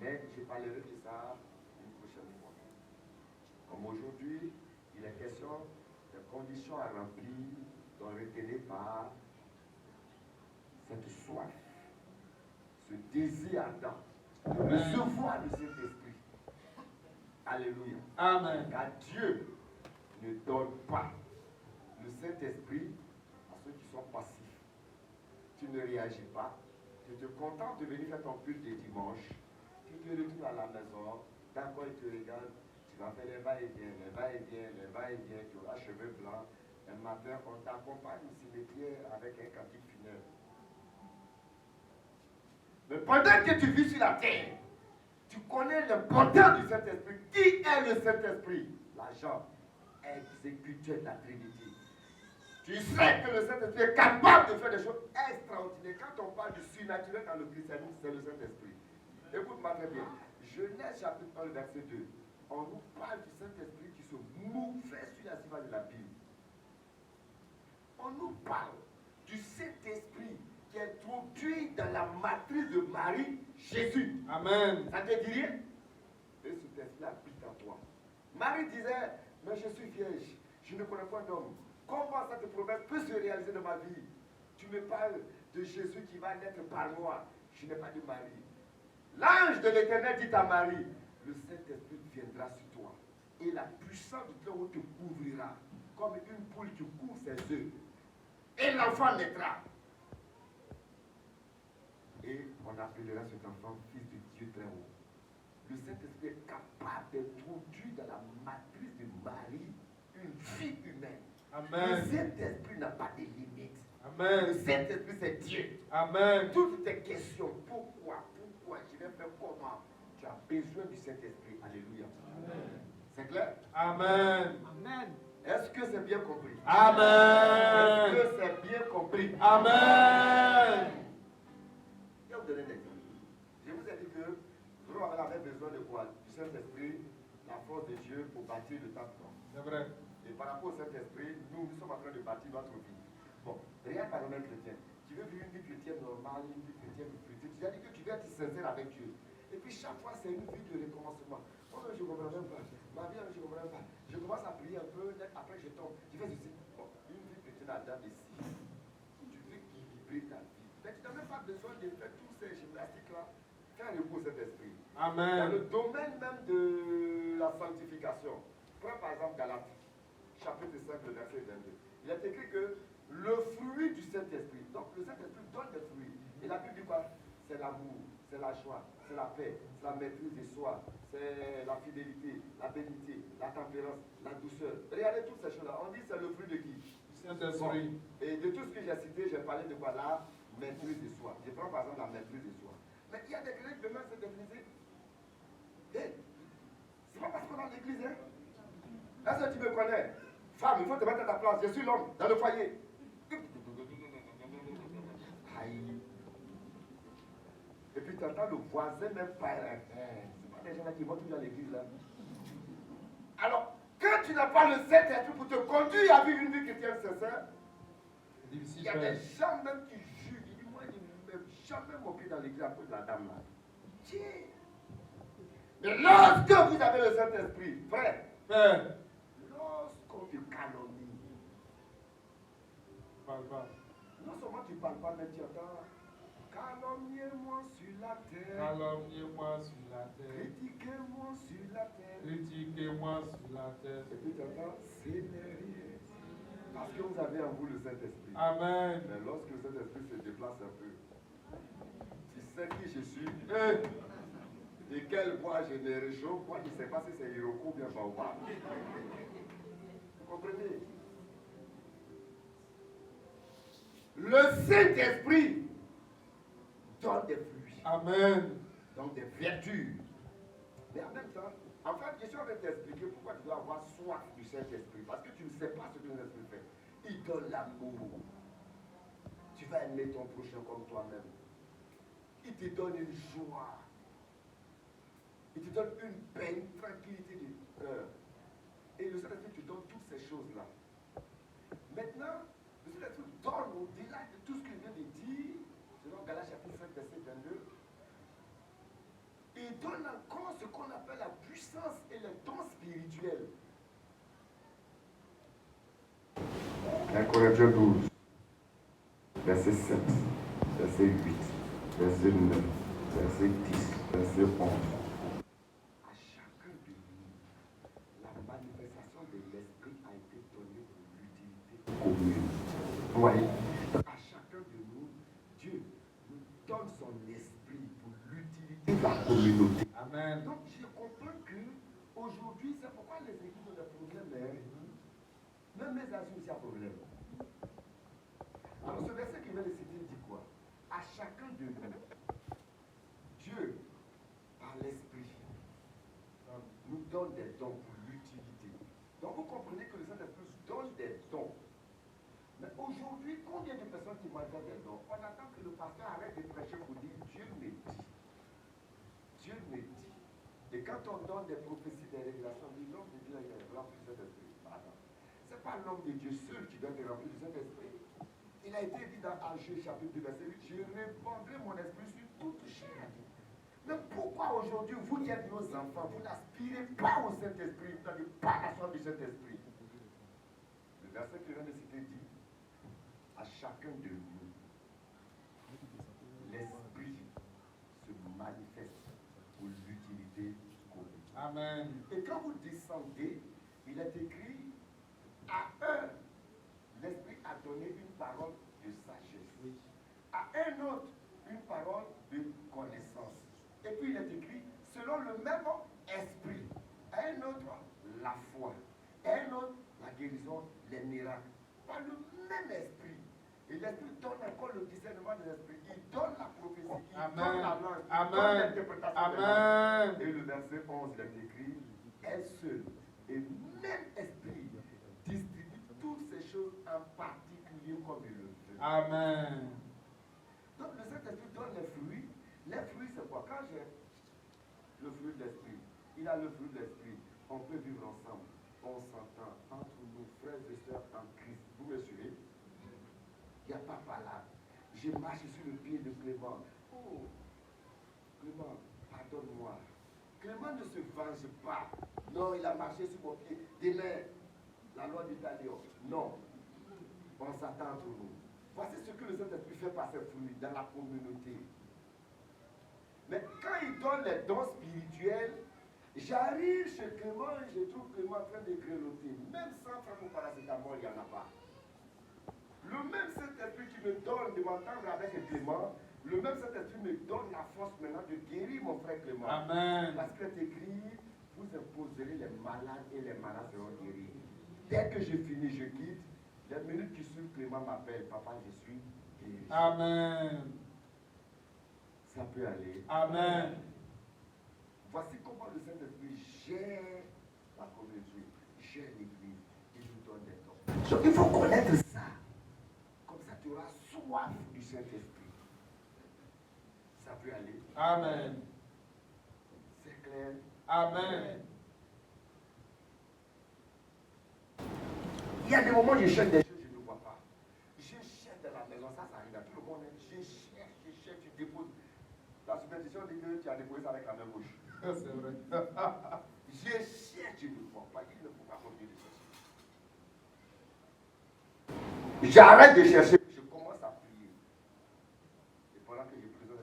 Mais je parlerai de ça une prochaine fois. Comme aujourd'hui, il est question des conditions à remplir sont retenues par cette soif, ce désir ardent de recevoir le Saint-Esprit. Alléluia. Amen. Car Dieu ne donne pas le Saint-Esprit à ceux qui sont passifs. Tu ne réagis pas, tu te contentes de venir faire ton culte de dimanche, tu te retrouves à la maison, d'accord, il te regarde, tu vas faire les va-et-vient, les va-et-vient, les va-et-vient, tu auras cheveux blancs. Un matin, on t'accompagne au cimetière avec un cantique funèbre. Mais pendant que tu vis sur la terre, tu connais l'importance du Saint-Esprit. Qui est le Saint-Esprit? L'agent exécuteur de la Trinité. Tu sais que le Saint-Esprit est capable de faire des choses extraordinaires. Quand on parle du surnaturel dans le christianisme, c'est le Saint-Esprit. Écoute-moi très bien. Genèse chapitre 1, verset 2. On nous parle du Saint-Esprit qui se mouvait sur la surface de la Bible. On nous parle du Saint-Esprit qui est introduit dans la matrice de Marie, Jésus. Amen. Ça te dit rien? Et cet esprit habite en toi. Marie disait, mais je suis vierge, je ne connais pas d'homme. Comment cette promesse peut se réaliser dans ma vie? Tu me parles de Jésus qui va naître par moi. Je n'ai pas de mari. L'ange de l'Éternel dit à Marie, le Saint-Esprit viendra sur toi. Et la puissance du Très-Haut te couvrira, comme une poule qui couvre ses œufs. Et l'enfant naîtra. Et on appellera cet enfant fils de Dieu Très-Haut. Le Saint-Esprit est capable d'introduire dans la matrice de Marie une fille humaine. Amen. Le Saint-Esprit n'a pas de limite. Amen. Le Saint-Esprit, c'est Dieu. Amen. Toutes tes questions, pourquoi, je vais faire comment, tu as besoin du Saint-Esprit. Alléluia. Amen. C'est clair? Amen. Amen. Est-ce que c'est bien compris? Amen. Est-ce que c'est bien compris? Amen. Je vais vous donner un exemple. Je vous ai dit que nous avons besoin de quoi? Du Saint-Esprit, la force de Dieu pour bâtir le temple. C'est vrai. Et par rapport au Saint-Esprit, nous sommes en train de bâtir notre vie. Bon, regarde par exemple un chrétien. Tu veux vivre une vie chrétienne normale, une vie chrétienne fructueuse. Tu as dit que tu veux être sincère avec Dieu. Et puis chaque fois, c'est une vie de recommencement. Moi, je ne comprends même pas. Ma vie, je ne comprends même pas. Je commence à prier un peu, après je tombe. Je fais ceci. Bon, une vie chrétienne à date ici. Tu veux équilibrer ta vie. Mais tu n'as même pas besoin de faire tous ces gymnastiques-là. Fais un recours au Saint-Esprit. Amen. Dans le domaine même de la sanctification, prends par exemple Galates, chapitre 5, le verset 22. Il est écrit que le fruit du Saint-Esprit, donc le Saint-Esprit donne des fruits. Et la Bible dit quoi? C'est l'amour, c'est la joie, c'est la paix, c'est la maîtrise de soi, c'est la fidélité, la bénité, la tempérance, la douceur. Regardez toutes ces choses-là. On dit c'est le fruit de qui? Saint-Esprit. Bon. Et de tout ce que j'ai cité, j'ai parlé de quoi? La maîtrise de soi. Je prends par exemple la maîtrise de soi. Mais il y a des chrétiens qui veulent même se définiser. C'est pas parce qu'on est dans l'église, hein? Est-ce que tu me connais? Femme, il faut te mettre à ta place. Je suis l'homme dans le foyer. Aïe. Et puis tu entends le voisin même parler. C'est pas des gens là qui vont toujours dans l'église là. Alors, quand tu n'as pas le Saint-Esprit pour te conduire à vivre une vie chrétienne sincère, il y a des gens même qui jugent. Ils disent, moi, je ne mets jamais mon pied dans l'église à cause de la dame là. Tiens. Mais lorsque vous avez le Saint-Esprit, frère, lorsqu'on te calomnie, non seulement tu ne parles pas, mais tu entends, calomniez-moi sur la terre, Calomniez-moi sur la terre. critiquez-moi sur la terre, Critiquez-moi sur la terre. et puis tu entends, s'énerver, parce que vous avez en vous le Saint-Esprit. Amen. Mais lorsque le Saint-Esprit se déplace un peu, tu sais qui je suis, de quel bois je ne réchauffe, moi je ne sais pas si c'est Hiroko ou bien Baobab. Vous comprenez? Le Saint-Esprit donne des fruits. Amen. Donc des vertus. Mais en même temps, en fait, je suis en train de t'expliquer pourquoi tu dois avoir soif du Saint-Esprit. Parce que tu ne sais pas ce que le Saint-Esprit fait. Il donne l'amour. Tu vas aimer ton prochain comme toi-même. Il te donne une joie. Il te donne une paix, une tranquillité du cœur. Et le Saint-Esprit te donne toutes ces choses-là. Maintenant, le Saint-Esprit donne au-delà de tout ce que je viens de dire, selon Galates chapitre 5, verset 22, il donne encore ce qu'on appelle la puissance et les dons spirituels. 1 Corinthiens 12, verset 7, verset 8, verset 9, verset 10, verset 11. À chacun de nous, la manifestation de l'esprit a été donnée pour l'utilité commune. Vous voyez? À chacun de nous, Dieu nous donne son esprit pour l'utilité de la communauté. Amen. Donc je comprends que aujourd'hui, c'est pourquoi les églises ont des problèmes. Même mes amis aussi ont un problème. Alors ce verset qui vient de citer dit quoi? À chacun de nous, Dieu, par l'esprit, nous donne des dons pour l'utilité. Donc vous comprenez que le Saint-Esprit donne des dons. Mais aujourd'hui, combien de personnes qui manquent des dons? On attend que le pasteur arrête de prêcher pour dire Dieu me dit. Dieu me dit. Et quand on donne des prophéties, des révélations, on dit l'homme de Dieu est rempli du Saint-Esprit. Ce n'est pas l'homme de Dieu seul qui doit être rempli du Saint-Esprit. Il a été dit dans Agé chapitre 2, verset 8, je répandrai mon esprit sur toute chair. Mais pourquoi aujourd'hui, vous qui êtes nos enfants, vous n'aspirez pas au Saint-Esprit, vous n'avez pas la soif du Saint-Esprit? Le verset que je viens de citer dit à chacun de nous, l'Esprit se manifeste pour l'utilité commune. Amen. Et quand vous descendez, il est écrit à un, l'Esprit a donné une parole de sagesse. Oui. À un autre, une parole de connaissance. Et puis il est écrit, selon le même esprit. À un autre, la foi. À un autre, la guérison, les miracles. Par le même esprit. Et l'esprit donne encore le discernement de l'esprit. Il donne la prophétie. Il donne la langue. Il donne l'interprétation des langues. Et le verset 11, il est écrit, un seul et même esprit distribue toutes ces choses en particulier comme il le veut. Amen. Donc le Saint-Esprit donne les fruits. Les fruits, c'est quoi? Quand j'ai le fruit de l'esprit, il a le fruit de l'esprit, on peut vivre ensemble, on s'entend entre nous, frères et sœurs en Christ. Vous me suivez? Il n'y a pas là. Je marche sur le pied de Clément. Oh, Clément, pardonne-moi. Clément ne se venge pas. Non, il a marché sur mon pied. Demain, la loi d'Italie. Non. On s'attend entre nous. Voici ce que le Saint-Esprit fait par ses fruits dans la communauté. Mais quand il donne les dons spirituels, j'arrive chez Clément et je trouve Clément en train de grelotter. Même sans faire mon paracétamol, il n'y en a pas. Le même Saint-Esprit qui me donne de m'entendre avec Clément, le même Saint-Esprit me donne la force maintenant de guérir mon frère Clément. Amen. Parce qu'il est écrit, vous imposerez les malades et les malades seront guéris. Dès que j'ai fini, je quitte. Les minutes qui suivent, Clément m'appelle, papa, je suis guéri. Amen. Ça peut aller. Amen. Voici comment le Saint-Esprit gère la communauté, gère l'Église, il nous donne des dons. Donc il faut connaître ça. Comme ça, tu auras soif du Saint-Esprit. Ça peut aller. Amen. C'est clair. Amen. Il y a des moments où je cherche des choses, je ne vois pas. Je cherche dans la maison, ça arrive à tout le monde. Je cherche, tu déposes. La superstition dit que tu as déposé ça avec la main gauche. C'est vrai. Je cherche, je ne vois pas. Il ne faut pas continuer de chercher. J'arrête de chercher, je commence à prier. Et pendant que je prie, je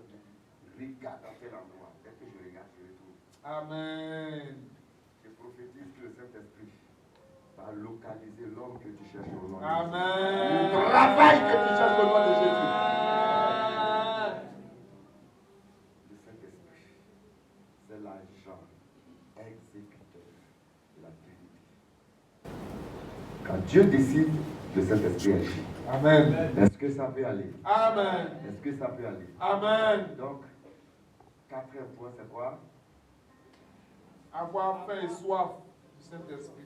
regarde dans tel endroit. Dès que je regarde, je retourne. Amen. Je prophétise que le Saint-Esprit va localiser l'homme que tu cherches au nom de Jésus. Amen. Le travail que tu cherches au nom de Jésus. Le Saint-Esprit, c'est l'agent exécuteur de la Trinité. Quand Dieu décide, le Saint-Esprit agit. Amen. Est-ce que ça peut aller? Amen. Est-ce que ça peut aller? Amen. Donc, quatrième point, c'est quoi? Avoir faim et soif du Saint-Esprit.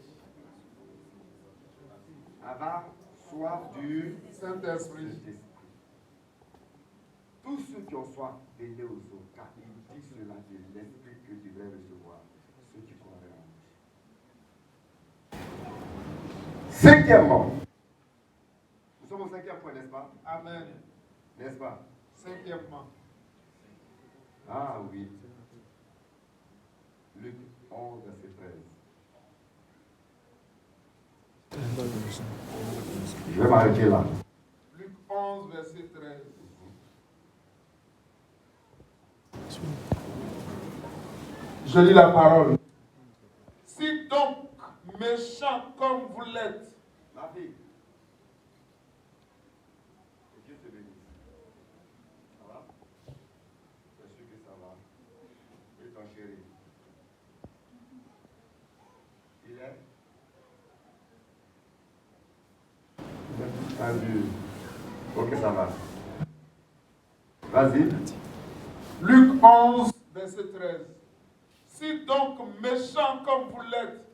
Avoir soif du Saint-Esprit. Tous ceux qui ont soif, venez aux eaux, car il dit cela de l'Esprit que tu devrais recevoir, ceux qui croient en lui. Cinquièmement, nous sommes au cinquième point, n'est-ce pas? Amen. N'est-ce pas? Cinquièmement. Ah oui. Luc 11, verset 13. Je vais m'arrêter là. Luc 11, verset 13. Je lis la parole. Si donc, méchants comme vous l'êtes, Ma fille. Que Dieu te bénisse. Ça va? Je suis sûr que ça va. Et ton chéri. Il est tendu. Ok, ça va. Vas-y. Luc 11, verset 13. Si donc, méchants comme vous l'êtes,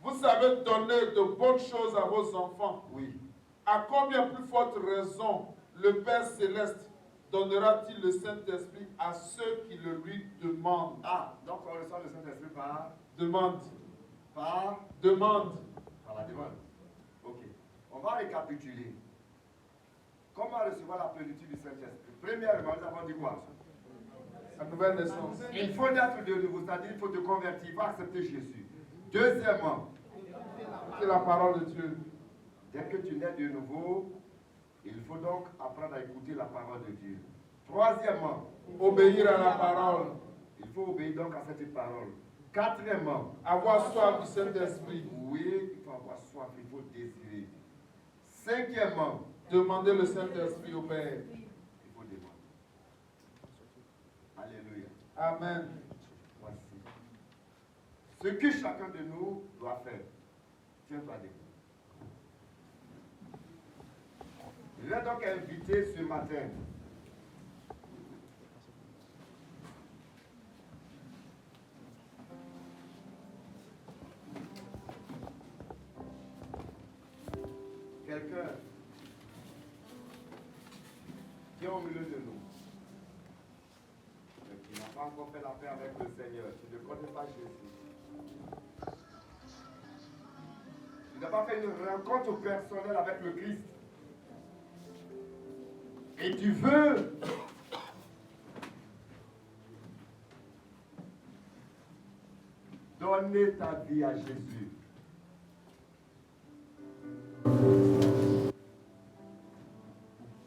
vous savez donner de bonnes choses à vos enfants, Oui. à combien plus forte raison le Père Céleste donnera-t-il le Saint-Esprit à ceux qui le lui demandent? Ah, donc on reçoit le Saint-Esprit par Demande. Par Demande. la demande. Ok. On va récapituler. Comment recevoir la plénitude du Saint-Esprit? Premièrement, nous avons dit quoi? La nouvelle naissance. Il faut naître de nouveau, c'est-à-dire il faut te convertir, il faut accepter Jésus. Deuxièmement, C'est la parole de Dieu. dès que tu nais de nouveau, il faut donc apprendre à écouter la parole de Dieu. Troisièmement, Obéir à la parole. il faut obéir donc à cette parole. Quatrièmement, Avoir soif du Saint-Esprit. oui, il faut avoir soif, il faut désirer. Cinquièmement, Demander le Saint-Esprit au Père. il faut demander. Alléluia. Amen. Voici. Ce que chacun de nous doit faire. Tiens-toi debout. Je vais donc inviter ce matin quelqu'un qui est au milieu de nous, mais qui n'a pas encore fait la paix avec le Seigneur, qui ne connaît pas Jésus. Tu n'as pas fait une rencontre personnelle avec le Christ. Et tu veux donner ta vie à Jésus.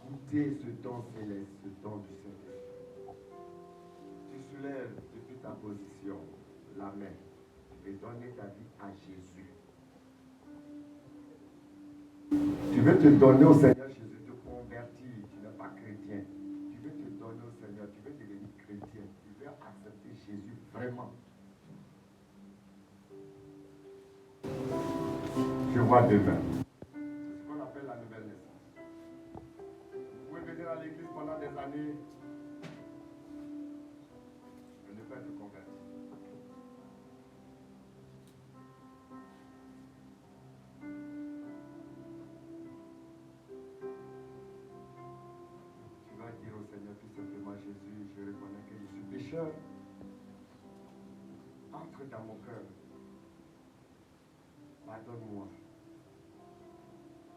Goûter ce don céleste, ce don du Saint-Esprit. Tu soulèves depuis ta position la main et donner ta vie à Jésus. Tu veux te donner au Seigneur Jésus, te convertir, tu n'es pas chrétien. Tu veux te donner au Seigneur, tu veux devenir chrétien, tu veux accepter Jésus vraiment. Je vois demain. C'est ce qu'on appelle la nouvelle naissance. Vous pouvez venir à l'église pendant des années et ne pas être converti. Tu vas dire au Seigneur tout simplement, Jésus, je reconnais que je suis pécheur. Entre dans mon cœur. Pardonne-moi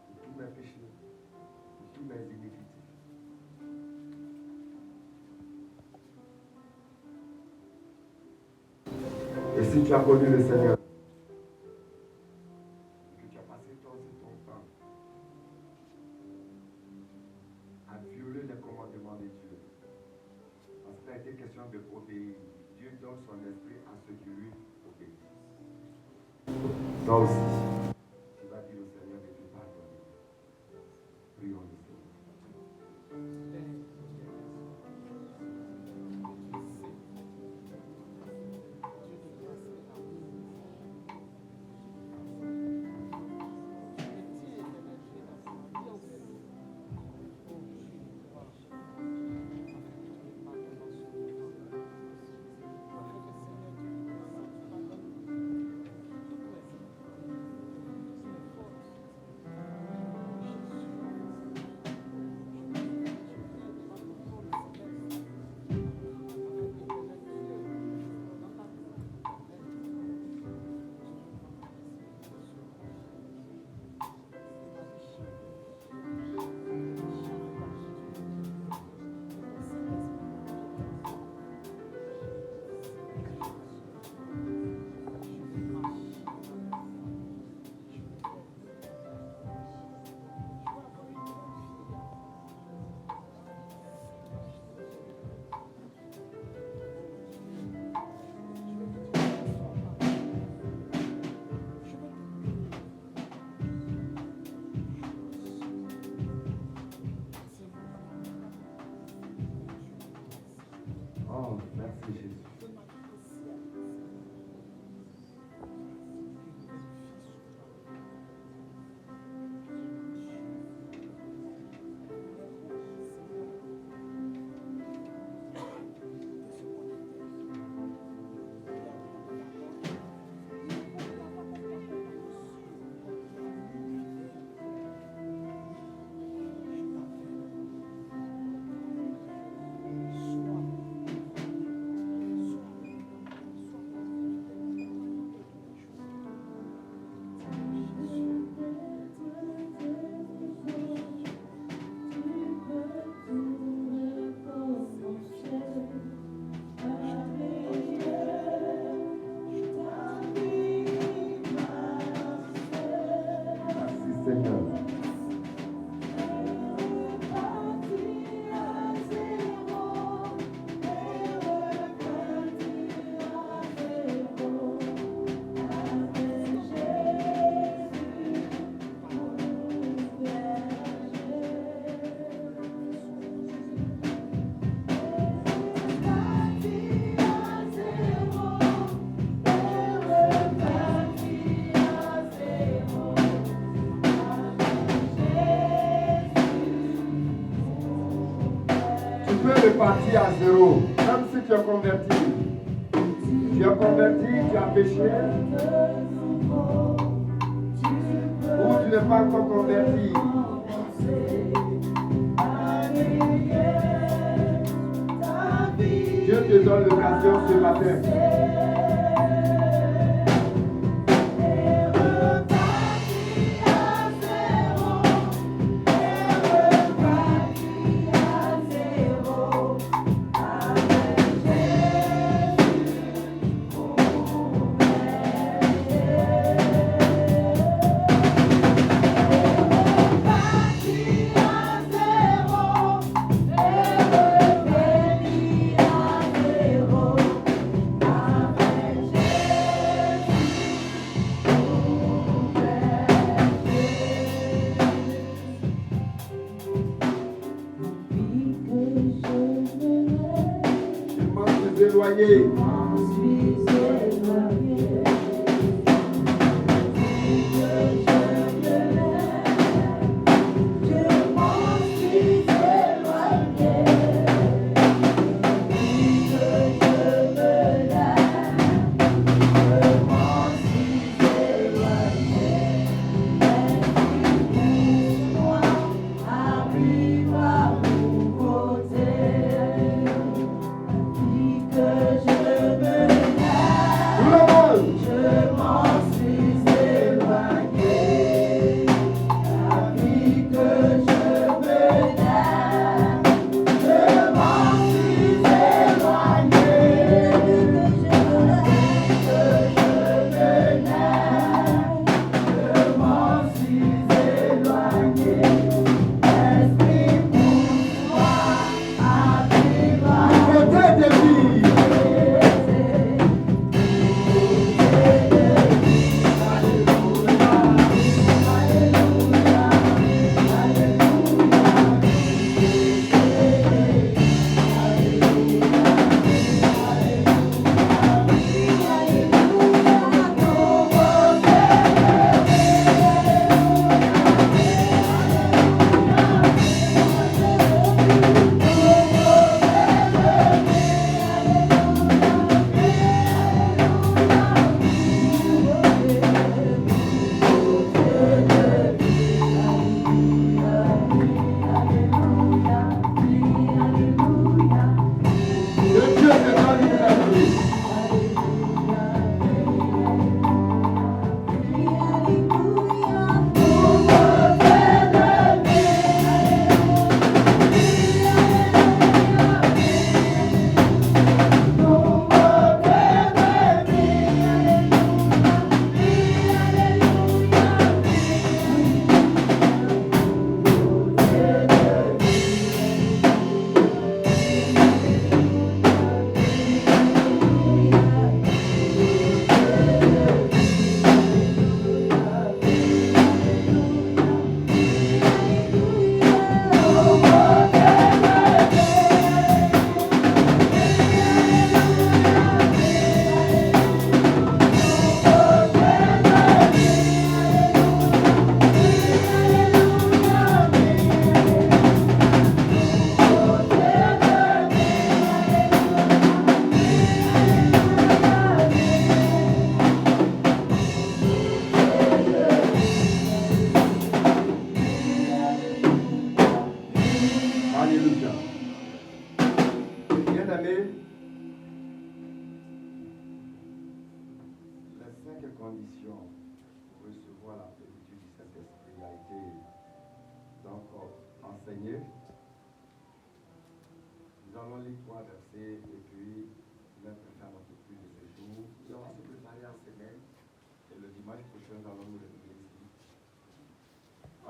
de tous mes péchés, de tous mes iniquités. Et si tu as connu le Seigneur, et que tu as passé ton temps à violer les commandements de Dieu, parce qu'il a été question d'obéir, Dieu donne son esprit à ceux qui lui obéissent. Toi aussi, tu vas dire au Seigneur de te pardonner. Prions le Seigneur. peux repartir à zéro, même si tu es converti. Tu es converti, tu as péché. Ou tu n'es pas encore converti. Dieu te donne l'occasion ce matin. Éloigné.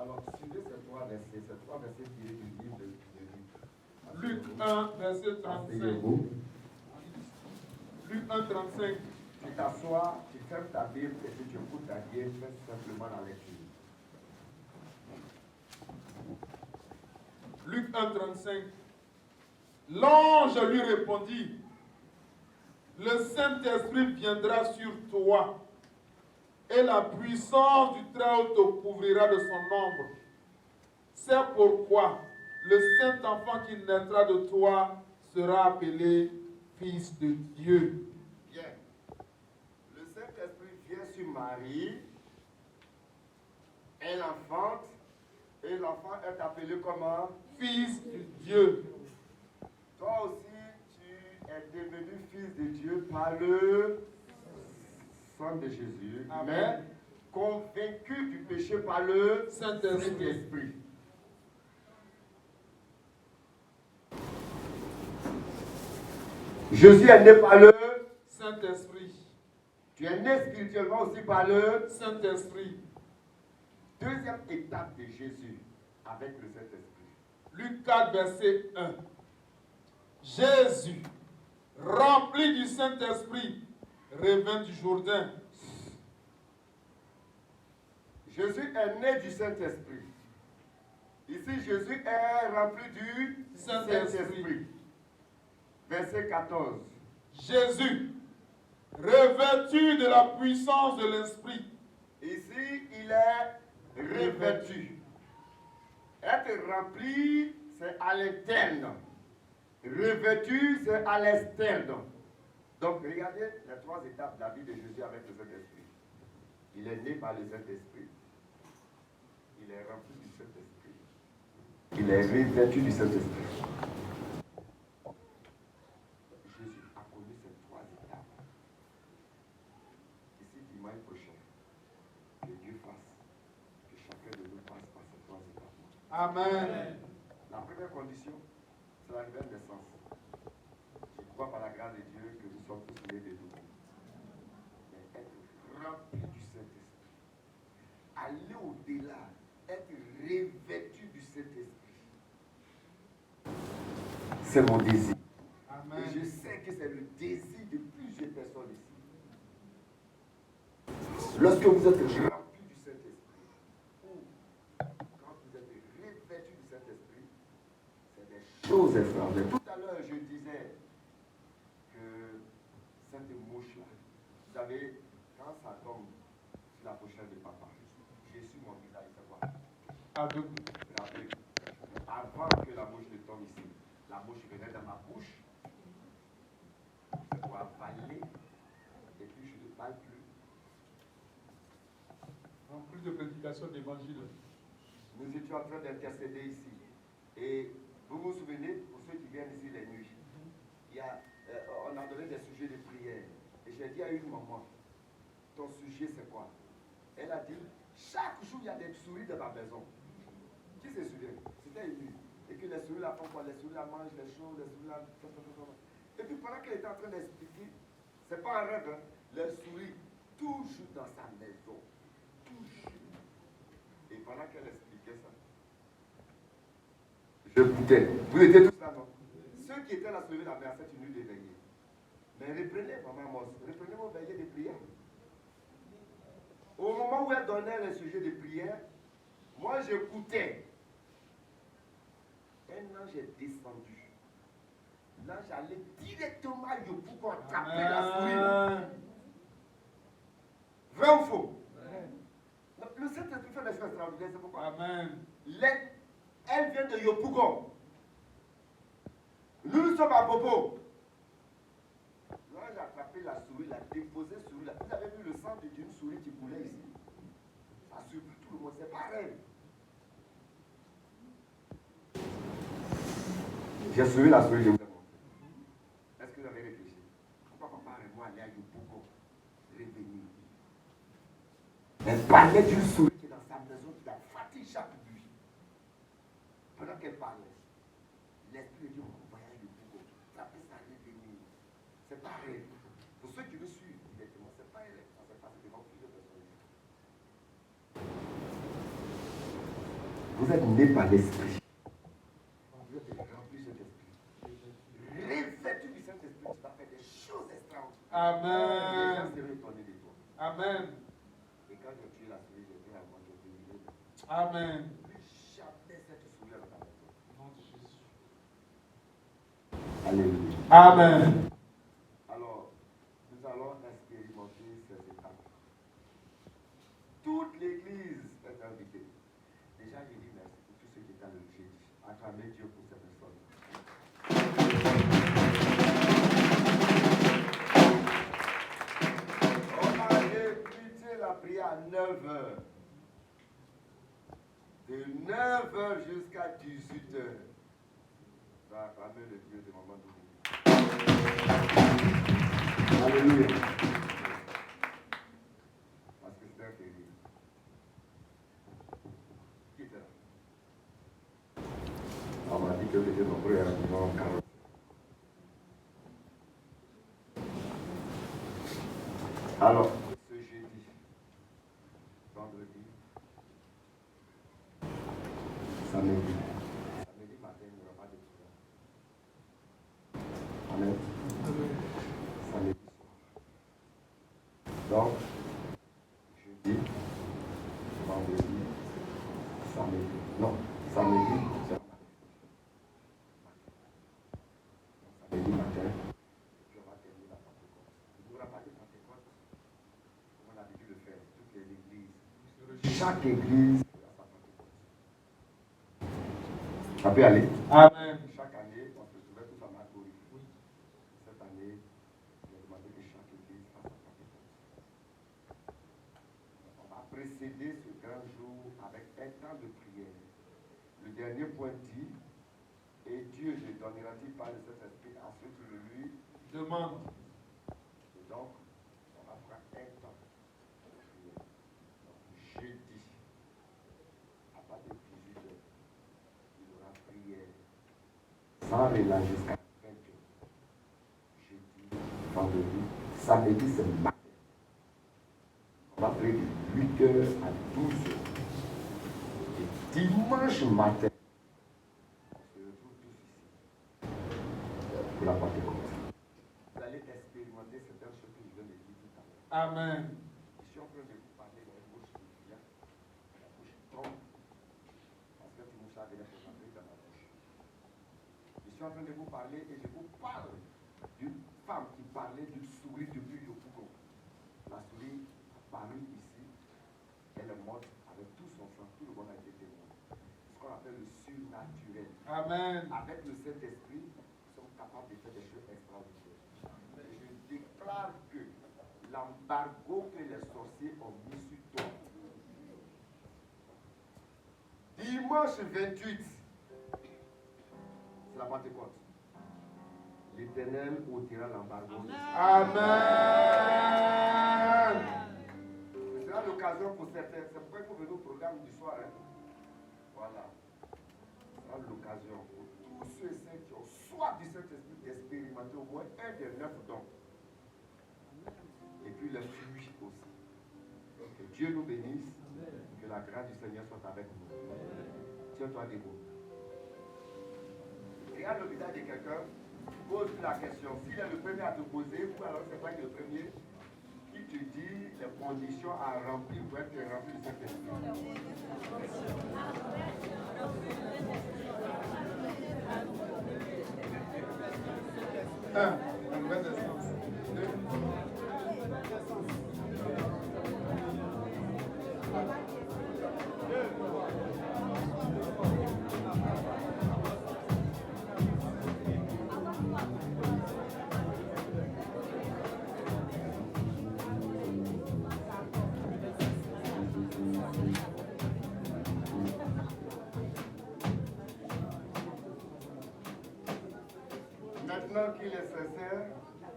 Alors, suivez ces trois versets tirés du livre de Luc. Luc 1, verset 35. Luc 1, 35. Tu t'assois, tu fermes ta Bible et si tu écoutes ta Bible, fais simplement la lecture. Luc 1, 35. L'ange lui répondit, le Saint-Esprit viendra sur toi et la puissance du Très-Haut te couvrira de son ombre. C'est pourquoi le saint enfant qui naîtra de toi sera appelé Fils de Dieu. Bien. Le Saint-Esprit vient sur Marie, elle enfante, et l'enfant est appelé comment? Fils de Dieu. Toi aussi, tu es devenu fils de Dieu par le sang de Jésus. Amen. Convaincu du péché par le Saint-Esprit. Saint-Esprit. Jésus est né par le Saint-Esprit. Tu es né spirituellement aussi par le Saint-Esprit. Deuxième étape de Jésus avec le Saint-Esprit. Luc 4, verset 1. Jésus, rempli du Saint-Esprit, revint du Jourdain. Jésus est né du Saint-Esprit. Ici, Jésus est rempli du Saint-Esprit. Verset 14. Jésus, revêtu de la puissance de l'Esprit. Ici, il est revêtu. Être rempli, c'est à l'interne. Revêtu, c'est à l'externe. Donc, regardez les trois étapes de la vie de Jésus avec le Saint-Esprit. Il est né par le Saint-Esprit. Il est rempli du Saint-Esprit. Il est revêtu du Saint-Esprit. Jésus a connu ces trois étapes. Ici, dimanche prochain, que Dieu fasse que chacun de nous passe par ces trois étapes. Amen. La première condition, c'est la nouvelle naissance. Je crois par la grâce de Dieu que nous sommes tous nés de nouveau. Mais être rempli du Saint-Esprit. Aller au-delà, être revêtu du Saint-Esprit. C'est mon désir. Amen. Et je sais que c'est le désir de plusieurs personnes ici. Lorsque vous êtes rempli du Saint-Esprit, ou quand vous êtes revêtu du Saint-Esprit, c'est des choses extraordinaires. Tout à l'heure, je disais que cette mouche-là, vous savez, quand ça tombe sur la pochette de papa, j'ai su mon visage, c'est quoi? Aveugle. L'aveugle. Avant que la mouche ne tombe ici, la mouche venait dans ma bouche, c'est pour avaler, et puis je ne parle plus. En plus de prédication d'évangile. Nous étions en train d'intercéder ici. Et vous vous souvenez, pour ceux qui viennent ici les nuits, on a donné des sujets de prière. Et j'ai dit à une maman, ton sujet c'est quoi? Elle a dit, chaque jour il y a des souris dans ma maison. Qui se souvient? C'était une nuit. Et que les souris là font quoi? Les souris là mangent les choses, les souris là... Et puis pendant qu'elle était en train d'expliquer, c'est pas un rêve, hein? Les souris, toujours dans sa maison. Toujours. Et pendant qu'elle expliquait ça, je goûtais. Vous étiez tous là, non? Ceux qui étaient là se lever la main à cette nuit de veillée. Mais reprenez, maman Amos, reprenez vos veillées de prière. Au moment où elle donnait les sujets de prière, moi j'écoutais. Un ange est descendu. L'ange allait directement à Yopougon taper la souris. Vrai ou faux? Le Saint-Esprit fait des choses extraordinaires, c'est pourquoi? Amen. Elle vient de Yopougon. Nous sommes à Bobo. L'ange a attrapé la souris, l'a déposé sur lui. Vous avez vu le sang d'une souris qui coulait ici? Ça a surpris tout le monde, c'est pareil. J'ai suivi la souris, je vous ai montré. Est-ce que vous avez réfléchi? Pourquoi papa et moi aller à Yopougon? Revenir. Elle parlait d'une souris qui est dans sa maison, qui a fatigué chaque nuit. Pendant qu'elle parlait, l'esprit de Dieu voyait Yopougon. Ça peut ça revenir. C'est pareil. Pour ceux qui me suivent directement, c'est pas elle. Ça s'est passé devant plusieurs personnes. Vous êtes nés par l'esprit. Vous êtes remplis de cet esprit. Revêtu du Saint-Esprit, tu vas faire des choses extraordinaires. Amen. Les gens seront étonnés de toi. Amen. Et quand j'ai tué la souris, j'ai dit à moi, j'ai dit, Amen. plus jamais cette souris dans ta maison. Nom de Jésus. Alléluia. Amen. Alors, nous allons expérimenter ces étapes. Toute l'église est invitée. Déjà, j'ai dit merci pour tous ceux qui étaient là le jeudi. Acclamez Dieu pour ces personnes. On va débuter la prière à 9h. De 9h jusqu'à 18h. On va acclamer le Dieu de Maman Dominique. Alléluia. Parce que c'est un férié. Qui était là? On m'a dit que vous étiez nombreux à la maison 40. Alors, ce jeudi, vendredi, samedi matin, il n'y aura pas de programme. Amen. Samedi soir. Donc, jeudi, vendredi, samedi. Non, samedi, c'est samedi matin, puis on va terminer la Pentecôte. Il n'y aura pas de Pentecôte, comme on a l'habitude de faire, toutes les églises. Chaque église a sa Pentecôte. Ça peut aller? Amen. Chaque année, on se trouvait tous en Macori. Cette année, j'ai demandé que chaque église fasse sa Pentecôte. On va précéder ce grand jour avec un temps de prière. Le dernier point dit, et Dieu ne donnera-t-il pas de cet esprit à ceux qui le lui demandent. Et donc, on va prendre un temps de prière. Donc, jeudi, à partir de 18h, il y aura prière sans relâche jusqu'à 20h. Jeudi, vendredi, samedi, c'est le matin. On va prier de 8h à 12h. Et dimanche matin, on se retrouve tous ici pour la Pentecôte. Vous allez expérimenter certaines choses que je viens de dire tout à l'heure. Amen. Je suis en train de vous parler dans la bouche qui vient, la bouche trompe, parce que tu nous savais déjà présenter dans la bouche. Je suis en train de vous parler et je vous parle d'une femme qui parlait d'une souris depuis le Pougon. La souris a paru ici, elle est morte avec tout son sang, tout le monde a été témoin. Ce qu'on appelle le surnaturel. Amen. Avec le Saint-Esprit, nous sommes capables de faire des choses extraordinaires. Je déclare que l'embargo que les sorciers ont mis sur toi, dimanche 28, c'est la Pentecôte. L'Éternel ôtera l'embargo. Amen. Ce sera l'occasion pour certains. C'est pourquoi il faut venir au programme du soir. Hein? Voilà. Ce sera l'occasion pour tous ceux et ceux qui ont soif du Saint-Esprit d'expérimenter au moins un des 9 dons. Et puis les fruits aussi. Que Dieu nous bénisse. Que la grâce du Seigneur soit avec nous. Tiens-toi debout. Regarde le visage de quelqu'un. Pose la question. S'il est le premier à te poser, ou alors c'est pas le premier qui te dit les conditions à remplir pour être rempli de Saint-Esprit. Un, une bonne essence. Deux. Maintenant qu'il est sincère,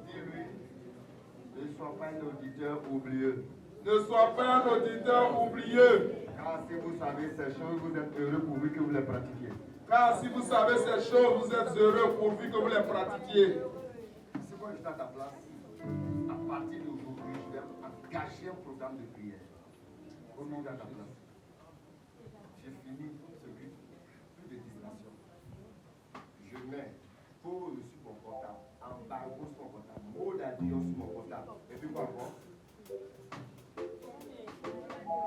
dis-lui, ne sois pas un auditeur oublieux. Ne sois pas un auditeur oublieux. Car si vous savez ces choses, vous êtes heureux pourvu que vous les pratiquiez. Car si vous savez ces choses, vous êtes heureux pourvu que vous les pratiquiez. Si moi je suis à ta place, à partir d'aujourd'hui, je vais engager un programme de prière. Au nom de ta place. J'ai fini celui, plus de distraction. Je mets pause sur mon portable, embargo sur mon portable, mot d'addition sur mon portable. Et puis quoi encore?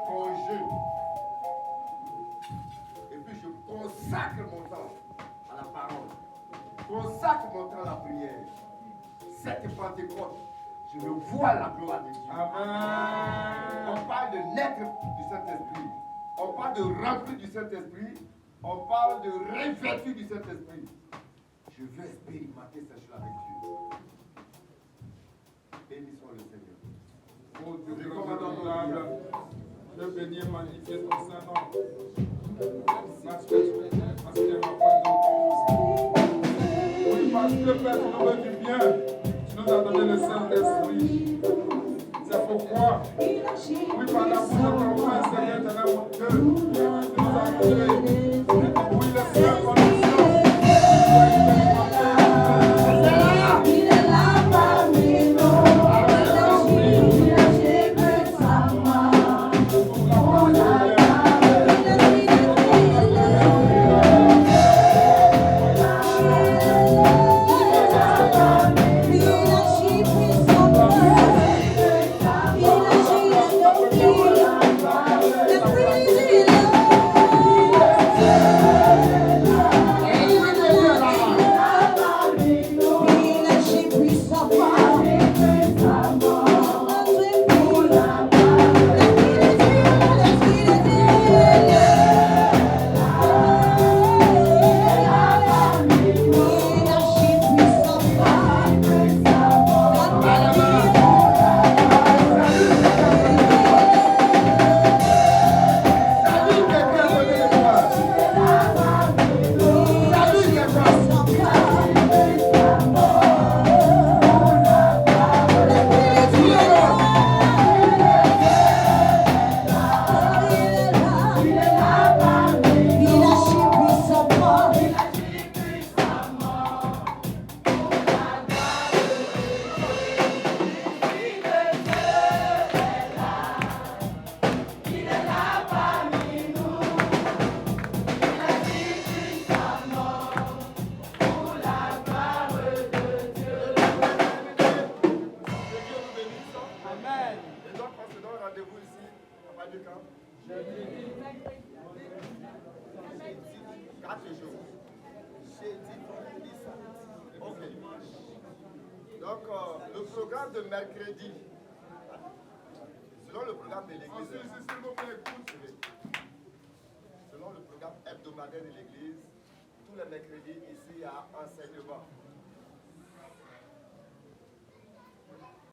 Congé. Et puis je consacre mon temps à la parole. Consacre mon temps à la prière. Cette Pentecôte, je veux voir la gloire de Dieu. Amen. On parle de naître du Saint-Esprit. On parle de remplir du Saint-Esprit. On parle de revêtu du Saint-Esprit. Je veux expérimenter cette chose avec Dieu. Bénissons le Seigneur. Oh Dieu, recommandable, je bénis et magnifie ton Saint-Nom. Parce que tu es ma oui, parce que Père, tu nous veux du bien. Tu nous as donné le Saint-Esprit. C'est pourquoi, oui, par l'amour de ton Père, Seigneur, éternel, mon Dieu, tu nous as donné, oui, les seules conditions. Il est là parmi nous. Il a géré sa main. Selon le programme hebdomadaire de l'église, tous les mercredis, ici, il y a enseignement.